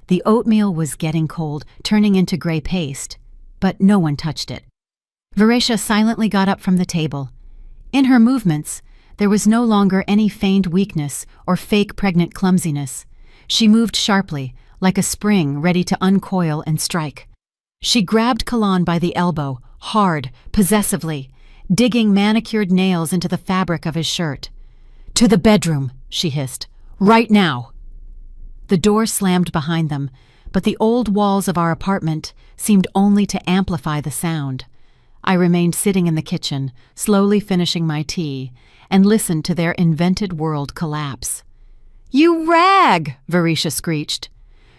The oatmeal was getting cold, turning into gray paste, but no one touched it. Varisha silently got up from the table. In her movements, there was no longer any feigned weakness or fake pregnant clumsiness. She moved sharply, like a spring ready to uncoil and strike. She grabbed Kalan by the elbow, hard, possessively, digging manicured nails into the fabric of his shirt. "To the bedroom," she hissed. "Right now." The door slammed behind them, but the old walls of our apartment seemed only to amplify the sound. I remained sitting in the kitchen, slowly finishing my tea, and listened to their invented world collapse. "You rag!" Varisha screeched.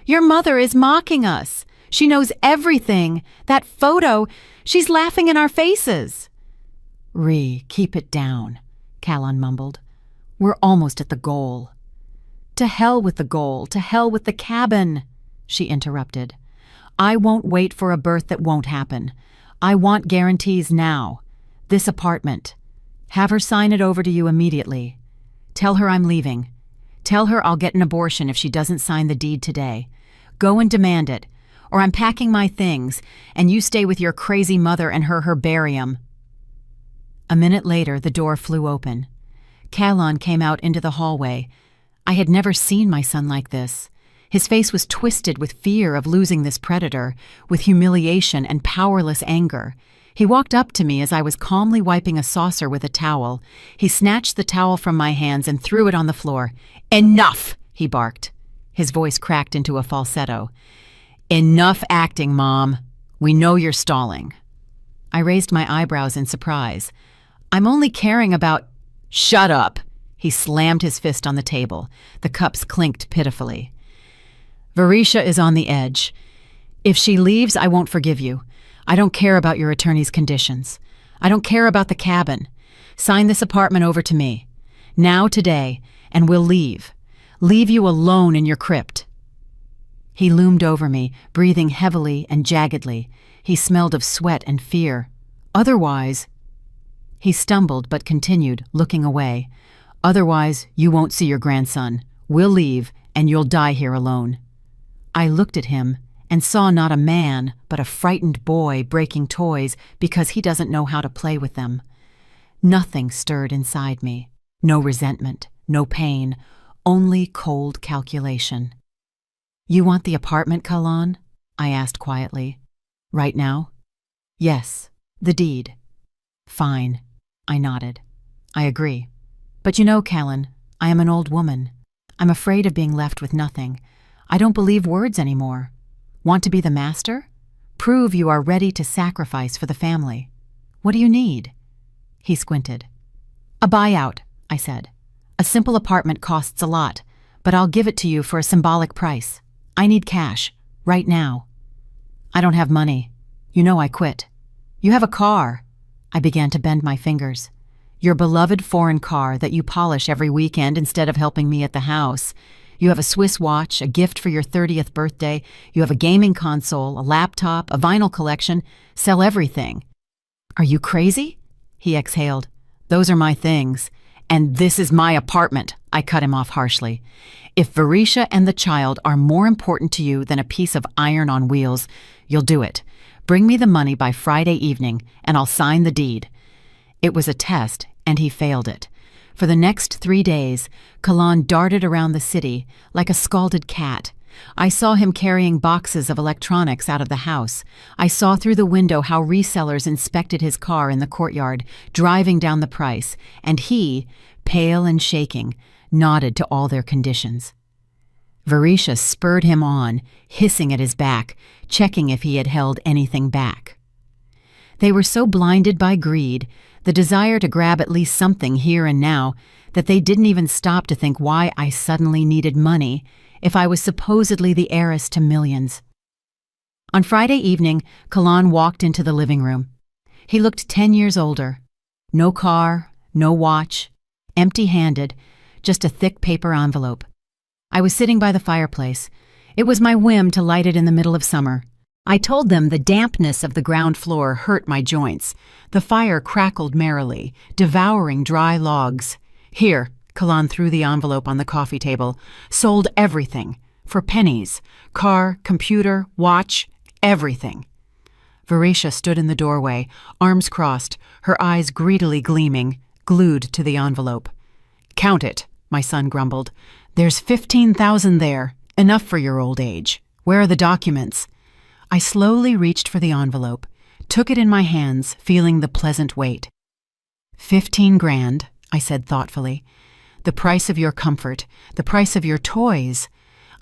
"Your mother is mocking us. She knows everything. That photo, she's laughing in our faces." Keep it down," Callan mumbled. "We're almost at the goal." "To hell with the goal, to hell with the cabin," she interrupted. "I won't wait for a birth that won't happen. I want guarantees now. This apartment. Have her sign it over to you immediately. Tell her I'm leaving. Tell her I'll get an abortion if she doesn't sign the deed today. Go and demand it, or I'm packing my things, and you stay with your crazy mother and her herbarium." A minute later, the door flew open. Callan came out into the hallway. I had never seen my son like this. His face was twisted with fear of losing this predator, with humiliation and powerless anger. He walked up to me as I was calmly wiping a saucer with a towel. He snatched the towel from my hands and threw it on the floor. "Enough!" he barked. His voice cracked into a falsetto. "Enough acting, Mom. We know you're stalling." I raised my eyebrows in surprise. "I'm only caring about—" "Shut up!" He slammed his fist on the table. The cups clinked pitifully. "Varisha is on the edge. If she leaves, I won't forgive you. I don't care about your attorney's conditions. I don't care about the cabin. Sign this apartment over to me. Now, today, and we'll leave. Leave you alone in your crypt." He loomed over me, breathing heavily and jaggedly. He smelled of sweat and fear. "Otherwise—" He stumbled but continued, looking away. "Otherwise, you won't see your grandson. We'll leave, and you'll die here alone." I looked at him and saw not a man, but a frightened boy breaking toys because he doesn't know how to play with them. Nothing stirred inside me. No resentment, no pain, only cold calculation. "You want the apartment, Callan?" I asked quietly. "Right now?" "Yes, the deed." "Fine." I nodded. "I agree. But you know, Callan, I am an old woman. I'm afraid of being left with nothing. I don't believe words anymore. Want to be the master? Prove you are ready to sacrifice for the family. What do you need?" He squinted. "A buyout," I said. "A simple apartment costs a lot, but I'll give it to you for a symbolic price. I need cash, right now." "I don't have money. You know I quit." "You have a car." I began to bend my fingers. "Your beloved foreign car that you polish every weekend instead of helping me at the house. You have a Swiss watch, a gift for your 30th birthday. You have a gaming console, a laptop, a vinyl collection. Sell everything." "Are you crazy?" He exhaled. "Those are my things. And this is my apartment," I cut him off harshly. "If Varisha and the child are more important to you than a piece of iron on wheels, you'll do it. Bring me the money by Friday evening, and I'll sign the deed." It was a test, and he failed it. For the next 3 days, Callan darted around the city like a scalded cat. I saw him carrying boxes of electronics out of the house. I saw through the window how resellers inspected his car in the courtyard, driving down the price, and he, pale and shaking, nodded to all their conditions. Varisha spurred him on, hissing at his back, checking if he had held anything back. They were so blinded by greed, the desire to grab at least something here and now, that they didn't even stop to think why I suddenly needed money if I was supposedly the heiress to millions. On Friday evening, Callan walked into the living room. He looked 10 years older. No car, no watch, empty-handed, just a thick paper envelope. I was sitting by the fireplace. It was my whim to light it in the middle of summer. I told them the dampness of the ground floor hurt my joints. The fire crackled merrily, devouring dry logs. "Here," Callan threw the envelope on the coffee table. "Sold everything. For pennies. Car, computer, watch, everything." Varisha stood in the doorway, arms crossed, her eyes greedily gleaming, glued to the envelope. "Count it," my son grumbled. "There's 15,000 there. Enough for your old age. Where are the documents?" I slowly reached for the envelope. took it in my hands, feeling the pleasant weight. 15 grand, I said thoughtfully. The price of your comfort, the price of your toys.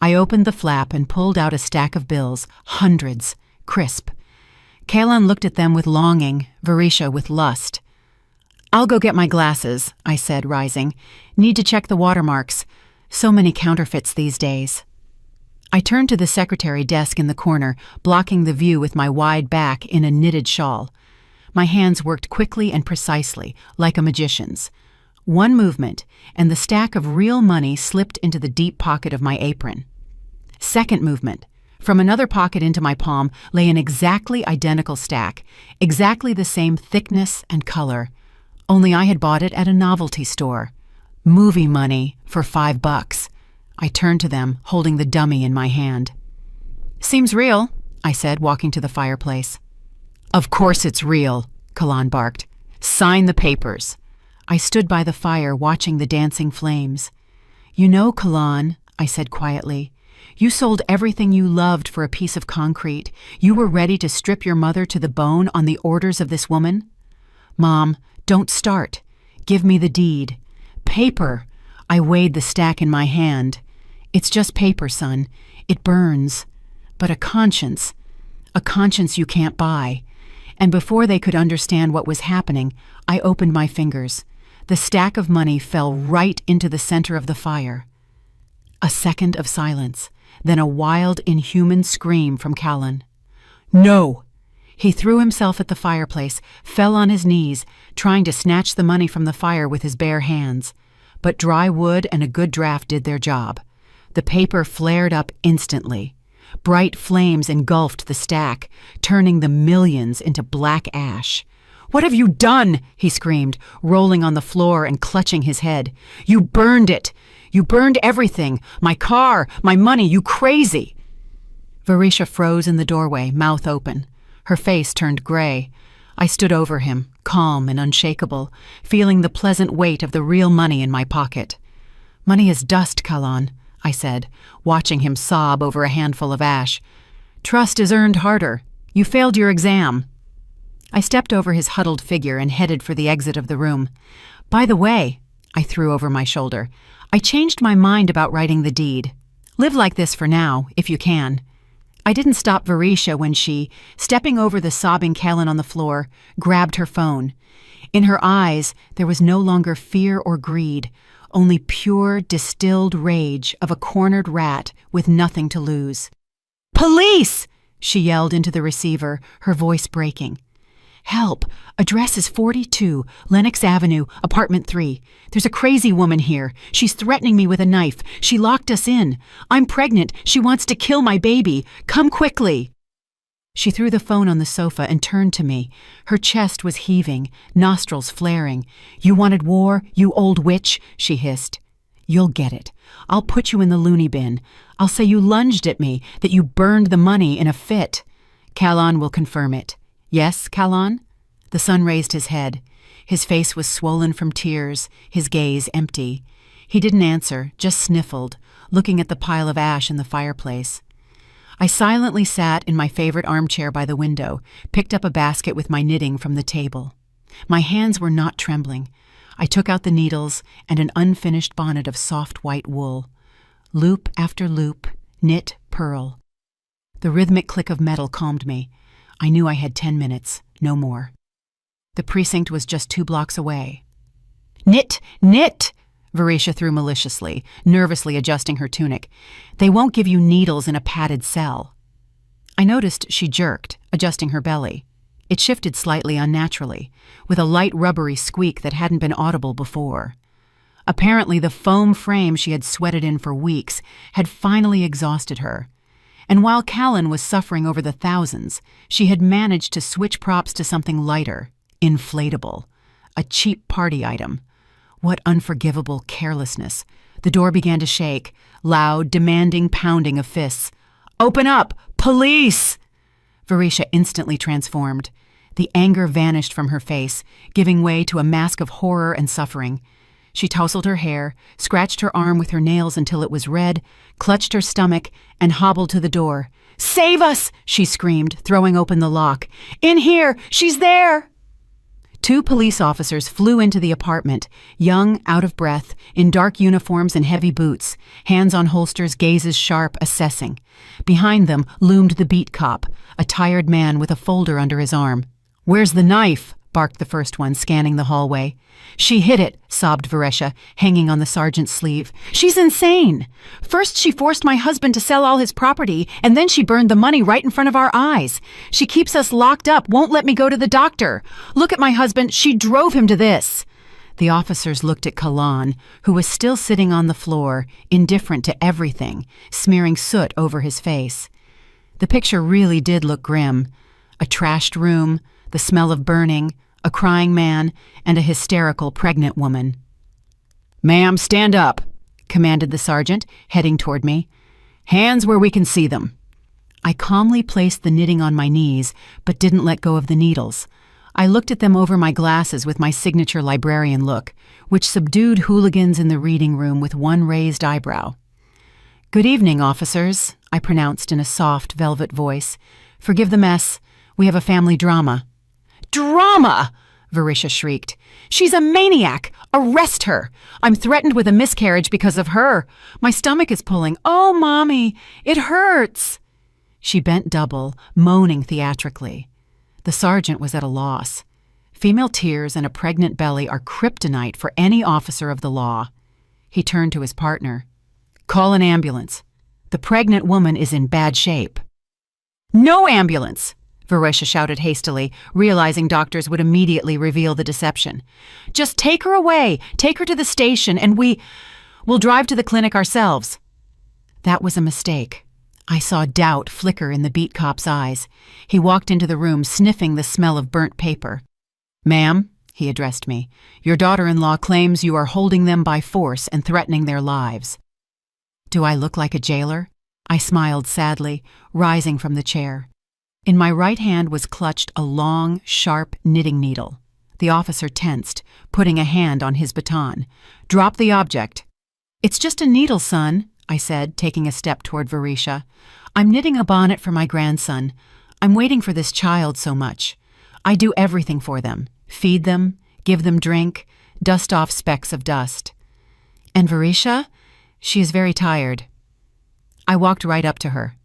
I opened the flap and pulled out a stack of bills, hundreds, crisp. Kalan looked at them with longing, Varisha with lust. I'll go get my glasses, I said, rising. Need to check the watermarks. So many counterfeits these days. I turned to the secretary desk in the corner, blocking the view with my wide back in a knitted shawl. My hands worked quickly and precisely, like a magician's. One movement, and the stack of real money slipped into the deep pocket of my apron. Second movement. From another pocket into my palm lay an exactly identical stack, exactly the same thickness and color, only I had bought it at a novelty store. Movie money for $5. I turned to them, holding the dummy in my hand. Seems real, I said, walking to the fireplace. Of course it's real, Kalan barked. Sign the papers. I stood by the fire, watching the dancing flames. You know, Kalan, I said quietly, you sold everything you loved for a piece of concrete. You were ready to strip your mother to the bone on the orders of this woman? Mom, don't start. Give me the deed. Paper. I weighed the stack in my hand. It's just paper, son. It burns. But a conscience you can't buy. And before they could understand what was happening, I opened my fingers. The stack of money fell right into the center of the fire. A second of silence, then a wild, inhuman scream from Callan. No! He threw himself at the fireplace, fell on his knees, trying to snatch the money from the fire with his bare hands. But dry wood and a good draft did their job. The paper flared up instantly. Bright flames engulfed the stack, turning the millions into black ash. What have you done? He screamed, rolling on the floor and clutching his head. You burned it. You burned everything. My car, my money, you crazy. Varisha froze in the doorway, mouth open. Her face turned gray. I stood over him, calm and unshakable, feeling the pleasant weight of the real money in my pocket. Money is dust, Kalan, I said, watching him sob over a handful of ash. Trust is earned harder. You failed your exam. I stepped over his huddled figure and headed for the exit of the room. By the way, I threw over my shoulder, I changed my mind about writing the deed. Live like this for now, if you can. I didn't stop Varisha when she, stepping over the sobbing Kalan on the floor, grabbed her phone. In her eyes, there was no longer fear or greed, only pure, distilled rage of a cornered rat with nothing to lose. Police! She yelled into the receiver, her voice breaking. Help! Address is 42, Lenox Avenue, apartment 3. There's a crazy woman here. She's threatening me with a knife. She locked us in. I'm pregnant. She wants to kill my baby. Come quickly. She threw the phone on the sofa and turned to me. Her chest was heaving, nostrils flaring. You wanted war, you old witch, she hissed. You'll get it. I'll put you in the loony bin. I'll say you lunged at me, that you burned the money in a fit. Kalan will confirm it. Yes, Kalan? The son raised his head. His face was swollen from tears, his gaze empty. He didn't answer, just sniffled, looking at the pile of ash in the fireplace. I silently sat in my favorite armchair by the window, picked up a basket with my knitting from the table. My hands were not trembling. I took out the needles and an unfinished bonnet of soft white wool. Loop after loop, knit, purl. The rhythmic click of metal calmed me. I knew I had 10 minutes, no more. The precinct was just 2 blocks away. Knit! Knit! Varisha threw maliciously, nervously adjusting her tunic. They won't give you needles in a padded cell. I noticed she jerked, adjusting her belly. It shifted slightly unnaturally, with a light rubbery squeak that hadn't been audible before. Apparently the foam frame she had sweated in for weeks had finally exhausted her. And while Callan was suffering over the thousands, she had managed to switch props to something lighter, inflatable, a cheap party item. What unforgivable carelessness. The door began to shake, loud, demanding pounding of fists. Open up! Police! Varisha instantly transformed. The anger vanished from her face, giving way to a mask of horror and suffering. She tousled her hair, scratched her arm with her nails until it was red, clutched her stomach, and hobbled to the door, "Save us!" she screamed, throwing open the lock. "In here! She's there!" Two police officers flew into the apartment, young, out of breath, in dark uniforms and heavy boots, hands on holsters, gazes sharp, assessing. Behind them loomed the beat cop, a tired man with a folder under his arm. "Where's the knife?" barked the first one, scanning the hallway. "She hid it," sobbed Varesha, hanging on the sergeant's sleeve. "She's insane! First she forced my husband to sell all his property, and then she burned the money right in front of our eyes. She keeps us locked up, won't let me go to the doctor. Look at my husband, she drove him to this." The officers looked at Kalan, who was still sitting on the floor, indifferent to everything, smearing soot over his face. The picture really did look grim. A trashed room, the smell of burning, a crying man, and a hysterical pregnant woman. "Ma'am, stand up," commanded the sergeant, heading toward me. "Hands where we can see them." I calmly placed the knitting on my knees, but didn't let go of the needles. I looked at them over my glasses with my signature librarian look, which subdued hooligans in the reading room with one raised eyebrow. "Good evening, officers," I pronounced in a soft, velvet voice. "Forgive the mess. We have a family drama." "Drama!" Varesha shrieked. "She's a maniac! Arrest her! I'm threatened with a miscarriage because of her. My stomach is pulling. Oh, Mommy, it hurts!" She bent double, moaning theatrically. The sergeant was at a loss. Female tears and a pregnant belly are kryptonite for any officer of the law. He turned to his partner. "Call an ambulance. The pregnant woman is in bad shape." "No ambulance!" Varesha shouted hastily, realizing doctors would immediately reveal the deception. "Just take her away, take her to the station, and we'll drive to the clinic ourselves." That was a mistake. I saw doubt flicker in the beat cop's eyes. He walked into the room, sniffing the smell of burnt paper. "Ma'am," he addressed me, "your daughter-in-law claims you are holding them by force and threatening their lives." Do I look like a jailer? I smiled sadly, rising from the chair. In my right hand was clutched a long, sharp knitting needle. The officer tensed, putting a hand on his baton. "Drop the object." "It's just a needle, son," I said, taking a step toward Varesha. "I'm knitting a bonnet for my grandson. I'm waiting for this child so much. I do everything for them. Feed them, give them drink, dust off specks of dust. And Varesha? She is very tired." I walked right up to her.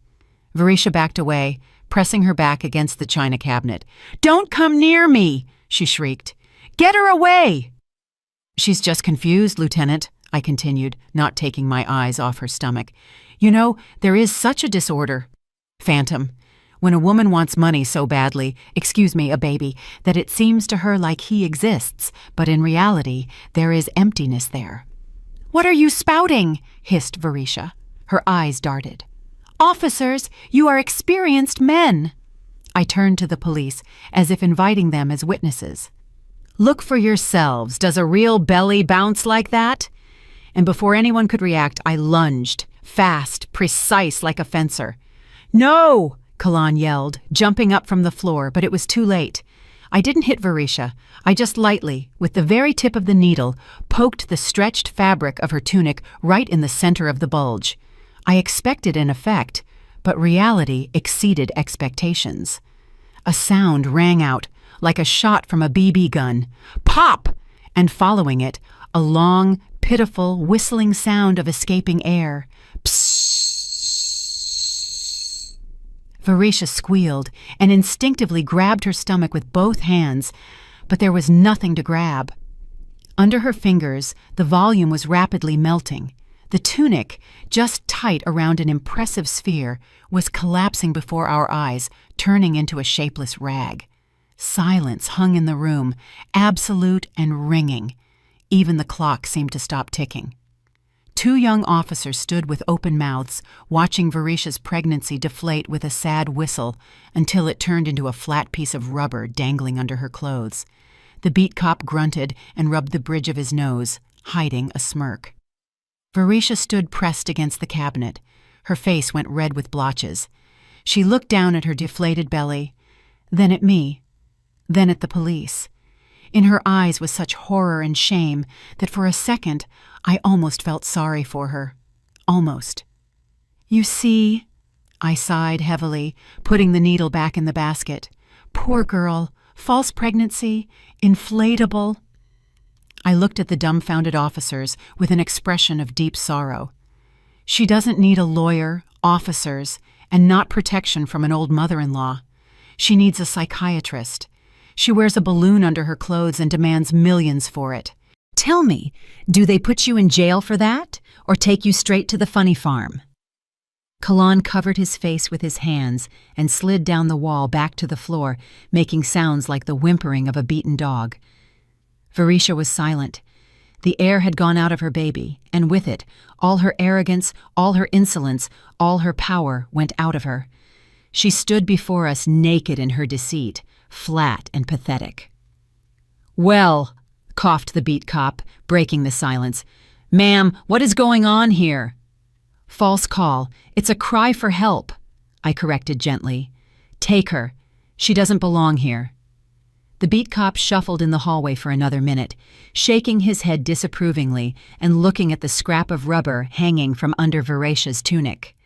Varesha backed away, pressing her back against the china cabinet. "Don't come near me!" she shrieked. "Get her away!" "She's just confused, Lieutenant," I continued, not taking my eyes off her stomach. "You know, there is such a disorder. Phantom. When a woman wants money so badly, a baby, that it seems to her like he exists, but in reality, there is emptiness there." "What are you spouting?" hissed Varesha. Her eyes darted. "Officers, you are experienced men." I turned to the police, as if inviting them as witnesses. "Look for yourselves. Does a real belly bounce like that?" And before anyone could react, I lunged, fast, precise like a fencer. "No!" Kalan yelled, jumping up from the floor, but it was too late. I didn't hit Varesha. I just lightly, with the very tip of the needle, poked the stretched fabric of her tunic right in the center of the bulge. I expected an effect, but reality exceeded expectations. A sound rang out, like a shot from a BB gun. Pop! And following it, a long, pitiful, whistling sound of escaping air. Psst! Varesha squealed and instinctively grabbed her stomach with both hands, but there was nothing to grab. Under her fingers, the volume was rapidly melting. The tunic, just tight around an impressive sphere, was collapsing before our eyes, turning into a shapeless rag. Silence hung in the room, absolute and ringing. Even the clock seemed to stop ticking. Two young officers stood with open mouths, watching Varesha's pregnancy deflate with a sad whistle until it turned into a flat piece of rubber dangling under her clothes. The beat cop grunted and rubbed the bridge of his nose, hiding a smirk. Varesha stood pressed against the cabinet. Her face went red with blotches. She looked down at her deflated belly, then at me, then at the police. In her eyes was such horror and shame that for a second I almost felt sorry for her. Almost. "You see," I sighed heavily, putting the needle back in the basket. Poor girl. False pregnancy. Inflatable. I looked at the dumbfounded officers with an expression of deep sorrow. She doesn't need a lawyer, officers, and not protection from an old mother-in-law. She needs a psychiatrist. She wears a balloon under her clothes and demands millions for it. Tell me, do they put you in jail for that, or take you straight to the funny farm? Kalan covered his face with his hands and slid down the wall back to the floor, making sounds like the whimpering of a beaten dog. Varisha was silent. The air had gone out of her baby, and with it, all her arrogance, all her insolence, all her power went out of her. She stood before us naked in her deceit, flat and pathetic. "Well," coughed the beat cop, breaking the silence. "Ma'am, what is going on here?" "False call. It's a cry for help," I corrected gently. "Take her. She doesn't belong here." The beat cop shuffled in the hallway for another minute, shaking his head disapprovingly and looking at the scrap of rubber hanging from under Varisha's tunic.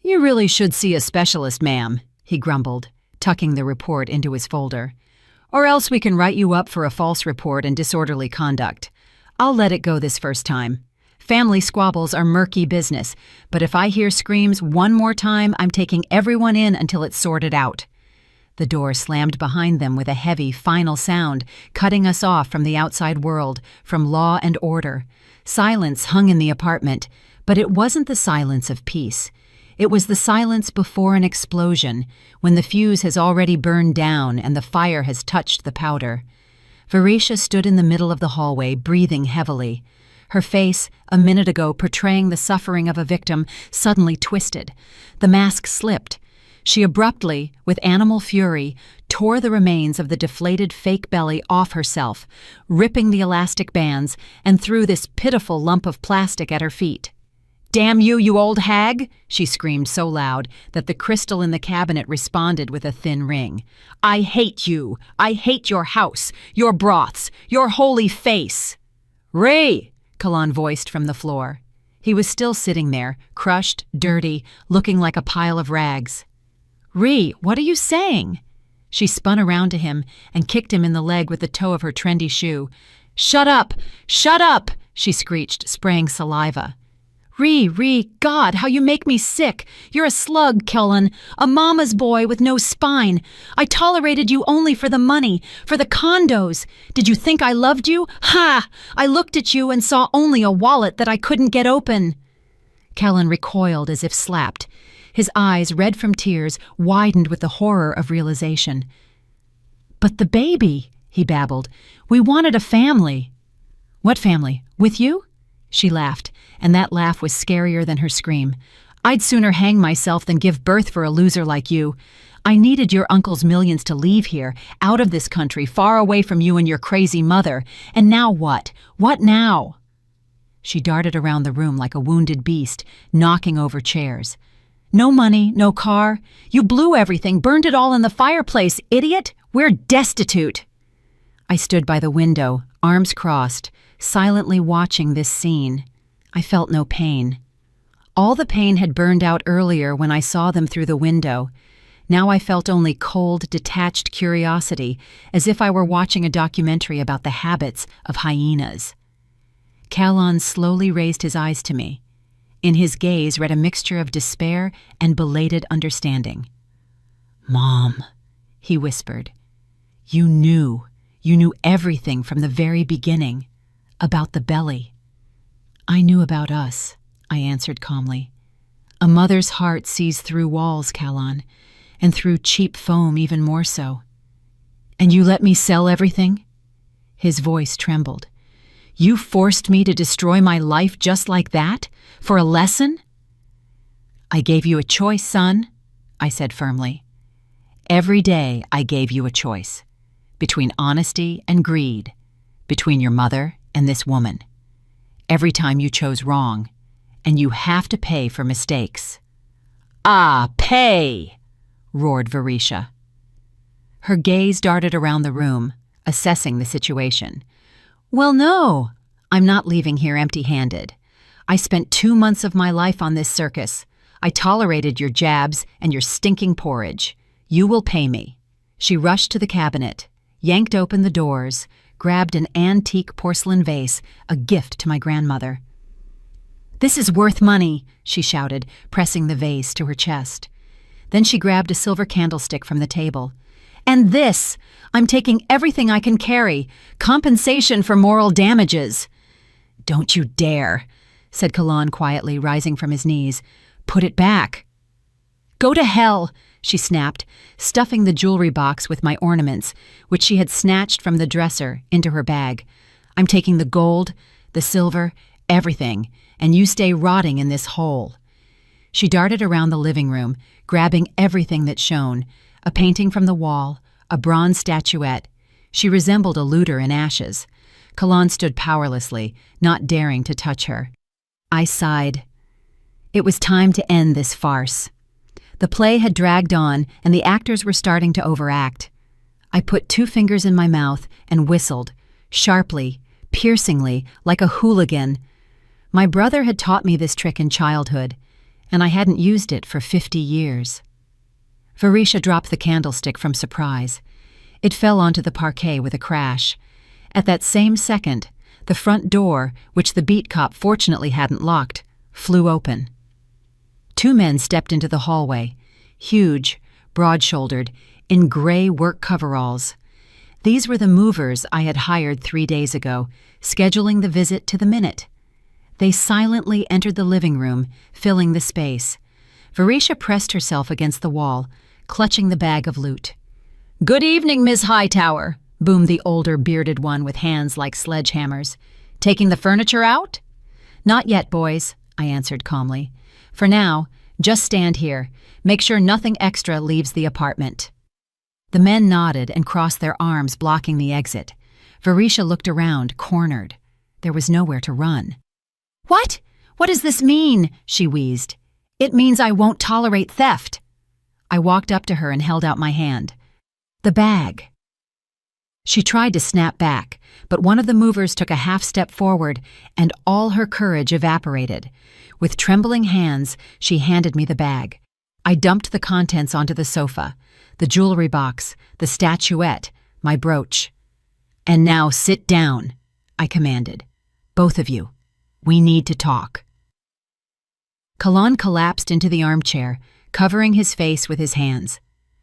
"You really should see a specialist, ma'am," he grumbled, tucking the report into his folder. "Or else we can write you up for a false report and disorderly conduct. I'll let it go this first time. Family squabbles are murky business, but if I hear screams one more time, I'm taking everyone in until it's sorted out." The door slammed behind them with a heavy, final sound, cutting us off from the outside world, from law and order. Silence hung in the apartment, but it wasn't the silence of peace. It was the silence before an explosion, when the fuse has already burned down and the fire has touched the powder. Varisha stood in the middle of the hallway, breathing heavily. Her face, a minute ago portraying the suffering of a victim, suddenly twisted. The mask slipped. She abruptly, with animal fury, tore the remains of the deflated fake belly off herself, ripping the elastic bands, and threw this pitiful lump of plastic at her feet. "Damn you, you old hag!" she screamed so loud that the crystal in the cabinet responded with a thin ring. "I hate you! I hate your house, your broths, your holy face!" "Ray!" Kalan voiced from the floor. He was still sitting there, crushed, dirty, looking like a pile of rags. "Ree, what are you saying?" She spun around to him and kicked him in the leg with the toe of her trendy shoe. "Shut up! Shut up!" she screeched, spraying saliva. Ree, God, how you make me sick. You're a slug, Kellen, a mama's boy with no spine. I tolerated you only for the money, for the condos. Did you think I loved you? Ha! I looked at you and saw only a wallet that I couldn't get open." Kellen recoiled as if slapped. His eyes, red from tears, widened with the horror of realization. "But the baby," he babbled. "We wanted a family." "What family? With you?" She laughed, and that laugh was scarier than her scream. "I'd sooner hang myself than give birth for a loser like you. I needed your uncle's millions to leave here, out of this country, far away from you and your crazy mother. And now what? What now?" She darted around the room like a wounded beast, knocking over chairs. "No money, no car. You blew everything, burned it all in the fireplace, idiot! We're destitute." I stood by the window, arms crossed, silently watching this scene. I felt no pain. All the pain had burned out earlier when I saw them through the window. Now I felt only cold, detached curiosity, as if I were watching a documentary about the habits of hyenas. Callan slowly raised his eyes to me. In his gaze read a mixture of despair and belated understanding. "Mom," he whispered, you knew everything from the very beginning, about the belly." "I knew about us," I answered calmly. "A mother's heart sees through walls, Callan, and through cheap foam even more so." "And you let me sell everything?" His voice trembled. "You forced me to destroy my life just like that? For a lesson?" "I gave you a choice, son," I said firmly. "Every day I gave you a choice. Between honesty and greed. Between your mother and this woman. Every time you chose wrong, and you have to pay for mistakes." "Ah, pay!" roared Varisha. Her gaze darted around the room, assessing the situation. "Well, no, I'm not leaving here empty-handed. I spent 2 months of my life on this circus. I tolerated your jabs and your stinking porridge. You will pay me." She rushed to the cabinet, yanked open the doors, grabbed an antique porcelain vase, a gift to my grandmother. "This is worth money," she shouted, pressing the vase to her chest. Then she grabbed a silver candlestick from the table. "And this! I'm taking everything I can carry. Compensation for moral damages." "Don't you dare," said Kalan quietly, rising from his knees. "Put it back." "Go to hell," she snapped, stuffing the jewelry box with my ornaments, which she had snatched from the dresser, into her bag. "I'm taking the gold, the silver, everything, and you stay rotting in this hole." She darted around the living room, grabbing everything that shone, a painting from the wall, a bronze statuette. She resembled a looter in ashes. Kalan stood powerlessly, not daring to touch her. I sighed. It was time to end this farce. The play had dragged on, and the actors were starting to overact. I put 2 fingers in my mouth and whistled, sharply, piercingly, like a hooligan. My brother had taught me this trick in childhood, and I hadn't used it for 50 years. Varisha dropped the candlestick from surprise. It fell onto the parquet with a crash. At that same second, the front door, which the beat cop fortunately hadn't locked, flew open. 2 men stepped into the hallway, huge, broad-shouldered, in gray work coveralls. These were the movers I had hired 3 days ago, scheduling the visit to the minute. They silently entered the living room, filling the space. Varisha pressed herself against the wall, clutching the bag of loot. "Good evening, Miss Hightower," boomed the older bearded one with hands like sledgehammers. "Taking the furniture out?" "Not yet, boys," I answered calmly. "For now, just stand here. Make sure nothing extra leaves the apartment." The men nodded and crossed their arms, blocking the exit. Varisha looked around, cornered. There was nowhere to run. "What? What does this mean?" she wheezed. "It means I won't tolerate theft." I walked up to her and held out my hand. "The bag." She tried to snap back, but one of the movers took a half step forward, and all her courage evaporated. With trembling hands, she handed me the bag. I dumped the contents onto the sofa, the jewelry box, the statuette, my brooch. "And now sit down," I commanded. "Both of you. We need to talk." Kalan collapsed into the armchair, covering his face with his hands.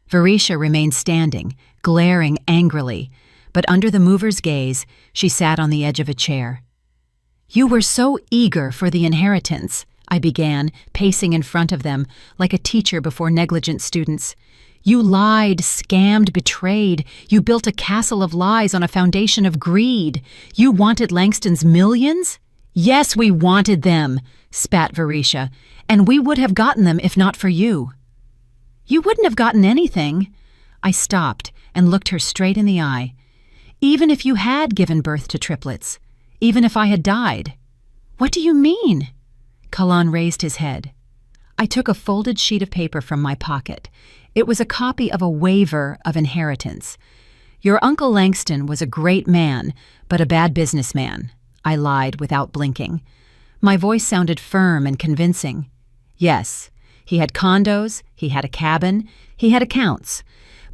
Varisha remained standing, glaring angrily, but under the mover's gaze, she sat on the edge of a chair. "You were so eager for the inheritance," I began, pacing in front of them, like a teacher before negligent students. "You lied, scammed, betrayed. You built a castle of lies on a foundation of greed. You wanted Langston's millions?" "Yes, we wanted them," spat Varisha, "and we would have gotten them if not for you." "You wouldn't have gotten anything." I stopped and looked her straight in the eye. "Even if you had given birth to triplets, even if I had died." "What do you mean?" Kalan raised his head. I took a folded sheet of paper from my pocket. It was a copy of a waiver of inheritance. "Your Uncle Langston was a great man, but a bad businessman," I lied without blinking. My voice sounded firm and convincing. "Yes, he had condos, he had a cabin, he had accounts,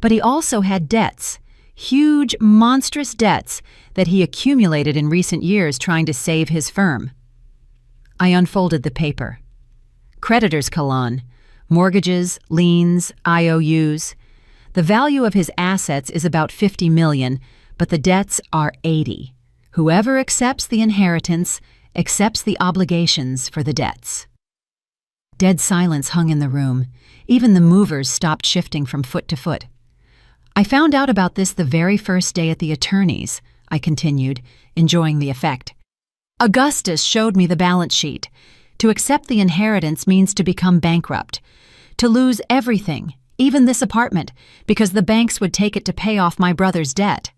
but he also had debts, huge, monstrous debts that he accumulated in recent years trying to save his firm." I unfolded the paper. "Creditors, Kalan. Mortgages, liens, IOUs. The value of his assets is about $50 million, but the debts are $80. Whoever accepts the inheritance accepts the obligations for the debts." Dead silence hung in the room. Even the movers stopped shifting from foot to foot. "I found out about this the very first day at the attorney's," I continued, enjoying the effect. "Augustus showed me the balance sheet. To accept the inheritance means to become bankrupt, to lose everything, even this apartment, because the banks would take it to pay off my brother's debt."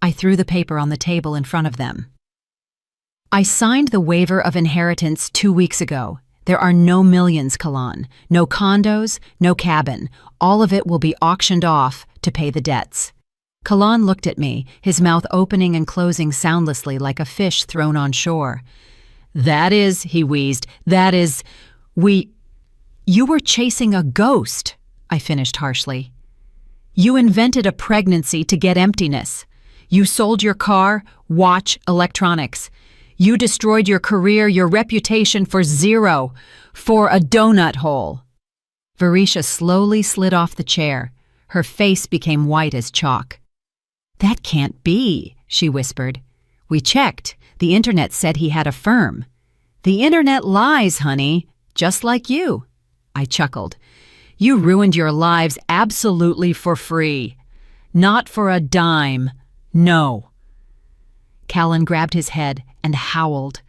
I threw the paper on the table in front of them. "I signed the waiver of inheritance 2 weeks ago. There are no millions, Kalan, no condos, no cabin. All of it will be auctioned off to pay the debts." Kalan looked at me, his mouth opening and closing soundlessly like a fish thrown on shore. "That is," he wheezed, "that is, You were chasing a ghost, I finished harshly. You invented a pregnancy to get emptiness. You sold your car, watch, electronics. You destroyed your career, your reputation for zero, for a donut hole. Varisha slowly slid off the chair. Her face became white as chalk. That can't be, she whispered. We checked. The internet said he had a firm. The internet lies, honey, just like you. I chuckled. You ruined your lives absolutely for free. Not for a dime. No. Callan grabbed his head and howled.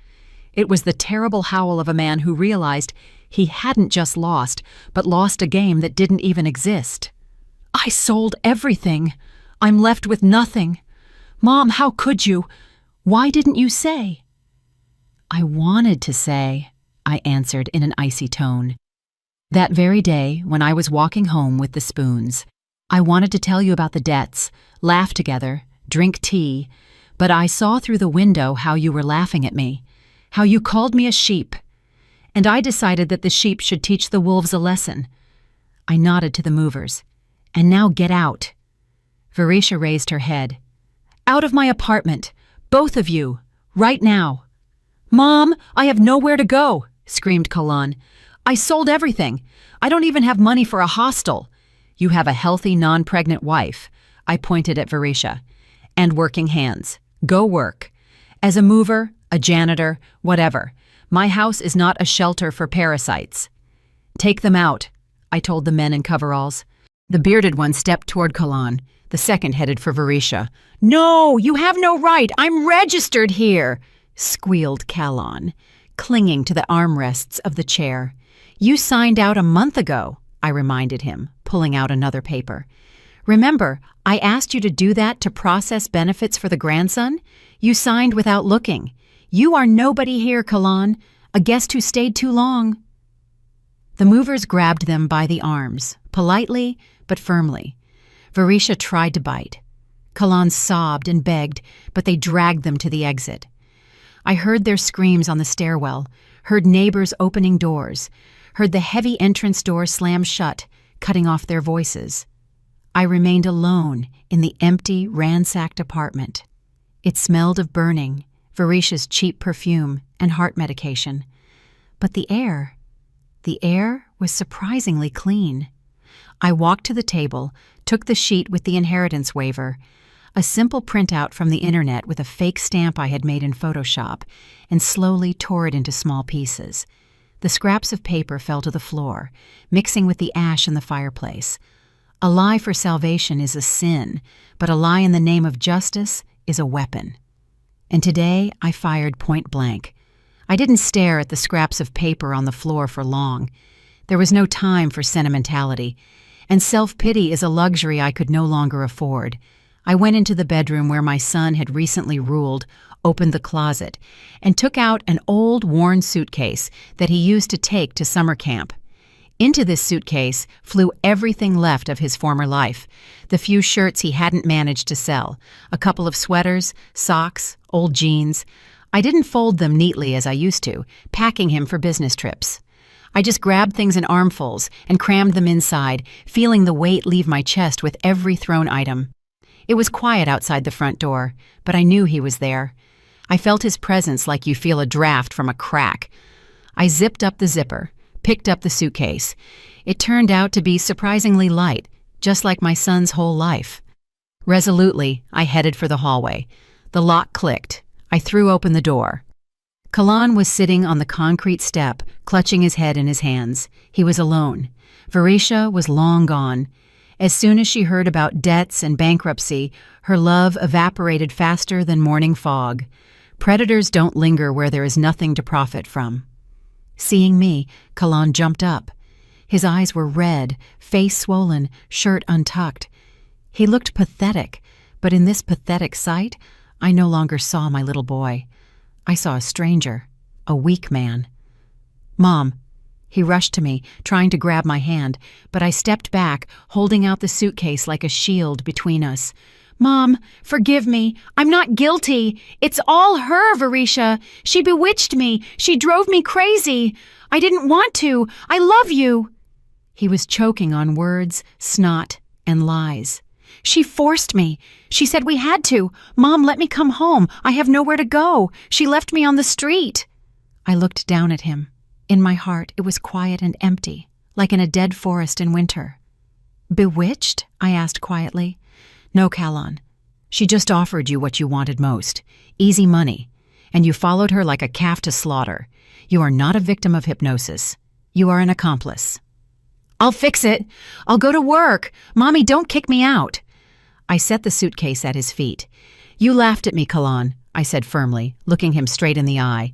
It was the terrible howl of a man who realized he hadn't just lost, but lost a game that didn't even exist. I sold everything. I'm left with nothing. Mom, how could you? Why didn't you say? I wanted to say, I answered in an icy tone. That very day, when I was walking home with the spoons, I wanted to tell you about the debts, laugh together, drink tea, but I saw through the window how you were laughing at me, how you called me a sheep, and I decided that the sheep should teach the wolves a lesson. I nodded to the movers. And now get out. Varisha raised her head. Out of my apartment, both of you, right now. Mom, I have nowhere to go, screamed Callan. I sold everything. I don't even have money for a hostel. You have a healthy, non-pregnant wife, I pointed at Varisha, and working hands. Go work. As a mover, a janitor, whatever. My house is not a shelter for parasites. Take them out, I told the men in coveralls. The bearded one stepped toward Callan. The second headed for Varisha. No, you have no right. I'm registered here, squealed Callan, clinging to the armrests of the chair. You signed out a month ago, I reminded him, pulling out another paper. Remember, I asked you to do that to process benefits for the grandson? You signed without looking. You are nobody here, Callan, a guest who stayed too long. The movers grabbed them by the arms, politely but firmly. Varisha tried to bite. Callan sobbed and begged, but they dragged them to the exit. I heard their screams on the stairwell, heard neighbors opening doors, heard the heavy entrance door slam shut, cutting off their voices. I remained alone in the empty, ransacked apartment. It smelled of burning, Varisha's cheap perfume, and heart medication. But the air was surprisingly clean. I walked to the table, took the sheet with the inheritance waiver, a simple printout from the internet with a fake stamp I had made in Photoshop, and slowly tore it into small pieces. The scraps of paper fell to the floor, mixing with the ash in the fireplace. A lie for salvation is a sin, but a lie in the name of justice is a weapon. And today I fired point blank. I didn't stare at the scraps of paper on the floor for long. There was no time for sentimentality, and self-pity is a luxury I could no longer afford. I went into the bedroom where my son had recently ruled, opened the closet, and took out an old, worn suitcase that he used to take to summer camp. Into this suitcase flew everything left of his former life, the few shirts he hadn't managed to sell, a couple of sweaters, socks, old jeans. I didn't fold them neatly as I used to, packing him for business trips. I just grabbed things in armfuls and crammed them inside, feeling the weight leave my chest with every thrown item. It was quiet outside the front door, but I knew he was there. I felt his presence like you feel a draft from a crack. I zipped up the zipper, picked up the suitcase. It turned out to be surprisingly light, just like my son's whole life. Resolutely, I headed for the hallway. The lock clicked. I threw open the door. Callan was sitting on the concrete step, clutching his head in his hands. He was alone. Varisha was long gone. As soon as she heard about debts and bankruptcy, her love evaporated faster than morning fog. Predators don't linger where there is nothing to profit from. Seeing me, Callan jumped up. His eyes were red, face swollen, shirt untucked. He looked pathetic, but in this pathetic sight, I no longer saw my little boy. I saw a stranger, a weak man. Mom. He rushed to me, trying to grab my hand, but I stepped back, holding out the suitcase like a shield between us. Mom, forgive me. I'm not guilty. It's all her, Varisha. She bewitched me. She drove me crazy. I didn't want to. I love you. He was choking on words, snot, and lies. She forced me. She said we had to. Mom, let me come home. I have nowhere to go. She left me on the street. I looked down at him. In my heart, it was quiet and empty, like in a dead forest in winter. Bewitched? I asked quietly. No, Callan. She just offered you what you wanted most, easy money, and you followed her like a calf to slaughter. You are not a victim of hypnosis. You are an accomplice. I'll fix it. I'll go to work. Mommy, don't kick me out. I set the suitcase at his feet. You laughed at me, Callan, I said firmly, looking him straight in the eye.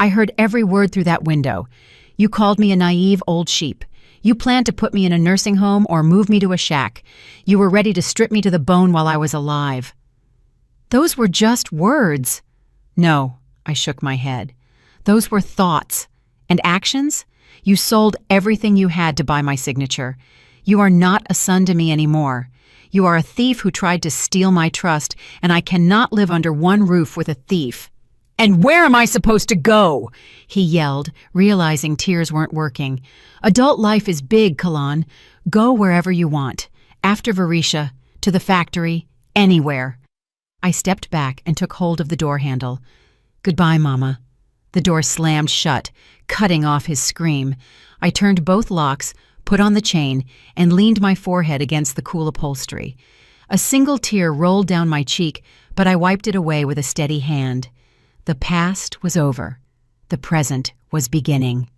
I heard every word through that window. You called me a naive old sheep. You planned to put me in a nursing home or move me to a shack. You were ready to strip me to the bone while I was alive. Those were just words. No, I shook my head. Those were thoughts. And actions? You sold everything you had to buy my signature. You are not a son to me anymore. You are a thief who tried to steal my trust, and I cannot live under one roof with a thief. And where am I supposed to go? He yelled, realizing tears weren't working. Adult life is big, Callan. Go wherever you want. After Varisha, to the factory, anywhere. I stepped back and took hold of the door handle. Goodbye, Mama. The door slammed shut, cutting off his scream. I turned both locks, put on the chain, and leaned my forehead against the cool upholstery. A single tear rolled down my cheek, but I wiped it away with a steady hand. The past was over. The present was beginning.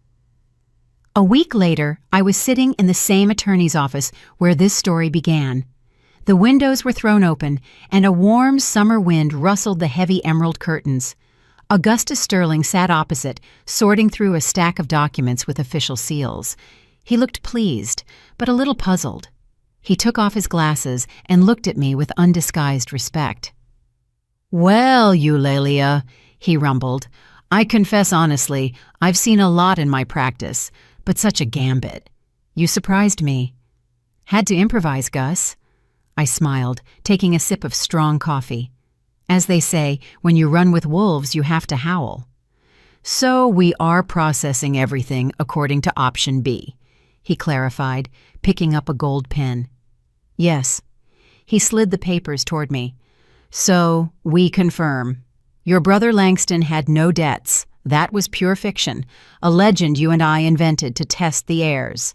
A week later, I was sitting in the same attorney's office where this story began. The windows were thrown open, and a warm summer wind rustled the heavy emerald curtains. Augustus Sterling sat opposite, sorting through a stack of documents with official seals. He looked pleased, but a little puzzled. He took off his glasses and looked at me with undisguised respect. "Well, Eulalia," he rumbled, "I confess honestly, I've seen a lot in my practice, but such a gambit. You surprised me." "Had to improvise, Gus." I smiled, taking a sip of strong coffee. As they say, when you run with wolves, you have to howl. "So we are processing everything according to option B," he clarified, picking up a gold pen. "Yes." He slid the papers toward me. "So, we confirm. Your brother Langston had no debts. That was pure fiction, a legend you and I invented to test the heirs."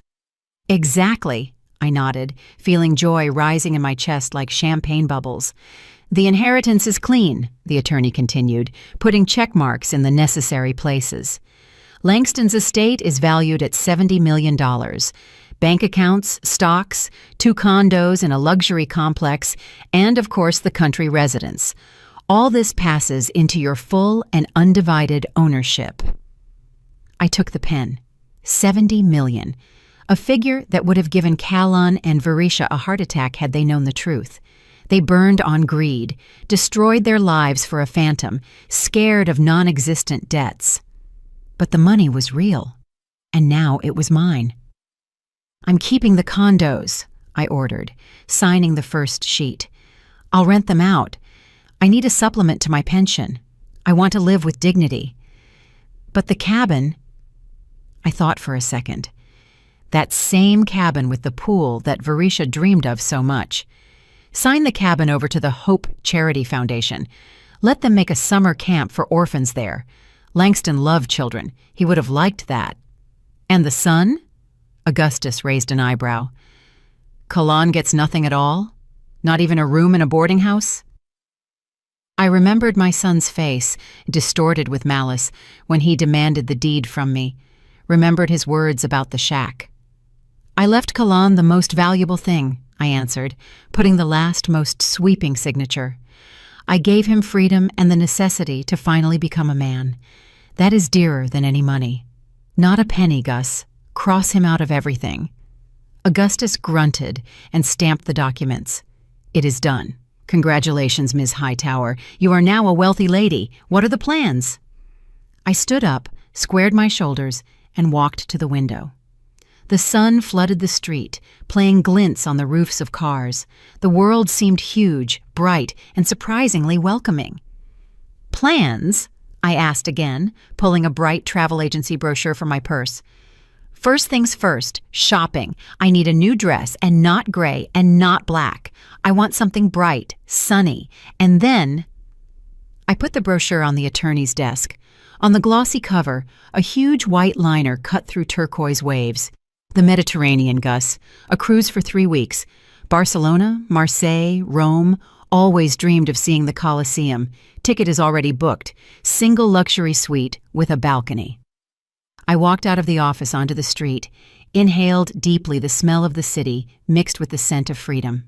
"Exactly," I nodded, feeling joy rising in my chest like champagne bubbles. "The inheritance is clean," the attorney continued, putting check marks in the necessary places. "Langston's estate is valued at $70 million. Bank accounts, stocks, 2 condos in a luxury complex, and of course the country residence. All this passes into your full and undivided ownership." I took the pen. 70 million. A figure that would have given Callan and Varisha a heart attack had they known the truth. They burned on greed, destroyed their lives for a phantom, scared of non-existent debts. But the money was real, and now it was mine. "I'm keeping the condos," I ordered, signing the first sheet. "I'll rent them out. I need a supplement to my pension. I want to live with dignity." "But the cabin—" I thought for a second. That same cabin with the pool that Varisha dreamed of so much. "Sign the cabin over to the Hope Charity Foundation. Let them make a summer camp for orphans there. Langston loved children. He would have liked that." "And the son?" Augustus raised an eyebrow. "Callan gets nothing at all? Not even a room in a boarding house?" I remembered my son's face, distorted with malice, when he demanded the deed from me. Remembered his words about the shack. "I left Callan the most valuable thing," I answered, putting the last, most sweeping signature. "I gave him freedom and the necessity to finally become a man. That is dearer than any money. Not a penny, Gus. Cross him out of everything." Augustus grunted and stamped the documents. "It is done. Congratulations, Ms. Hightower. You are now a wealthy lady. What are the plans?" I stood up, squared my shoulders, and walked to the window. The sun flooded the street, playing glints on the roofs of cars. The world seemed huge, bright and surprisingly welcoming. "Plans?" I asked again, pulling a bright travel agency brochure from my purse. "First things first, shopping. I need a new dress, and not gray and not black. I want something bright, sunny, and then—" I put the brochure on the attorney's desk. On the glossy cover, a huge white liner cut through turquoise waves. The Mediterranean, Gus. A cruise for 3 weeks. Barcelona, Marseille, Rome. Always dreamed of seeing the Colosseum. Ticket is already booked. Single luxury suite with a balcony. I walked out of the office onto the street, inhaled deeply the smell of the city mixed with the scent of freedom.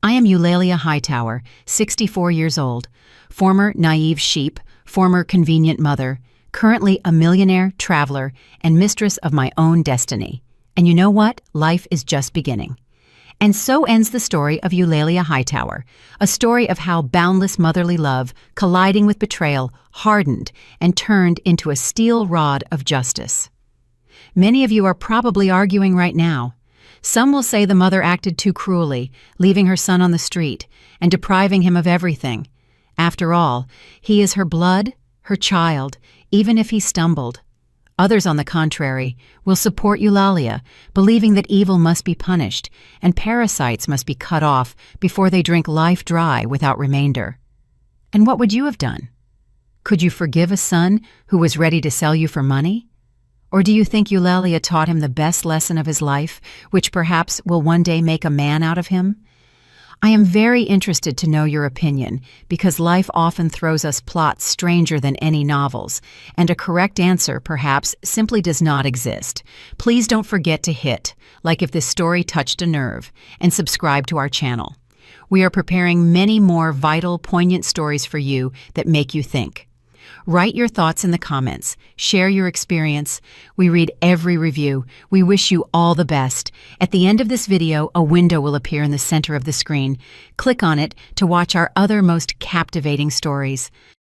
I am Eulalia Hightower, 64 years old, former naive sheep, former convenient mother, currently a millionaire, traveler, and mistress of my own destiny. And you know what? Life is just beginning. And so ends the story of Eulalia Hightower, a story of how boundless motherly love, colliding with betrayal, hardened and turned into a steel rod of justice. Many of you are probably arguing right now. Some will say the mother acted too cruelly, leaving her son on the street and depriving him of everything. After all, he is her blood, her child, even if he stumbled. Others, on the contrary, will support Eulalia, believing that evil must be punished and parasites must be cut off before they drink life dry without remainder. And what would you have done? Could you forgive a son who was ready to sell you for money? Or do you think Eulalia taught him the best lesson of his life, which perhaps will one day make a man out of him? I am very interested to know your opinion, because life often throws us plots stranger than any novels, and a correct answer, perhaps, simply does not exist. Please don't forget to hit like if this story touched a nerve, and subscribe to our channel. We are preparing many more vital, poignant stories for you that make you think. Write your thoughts in the comments. Share your experience. We read every review. We wish you all the best. At the end of this video, a window will appear in the center of the screen. Click on it to watch our other most captivating stories.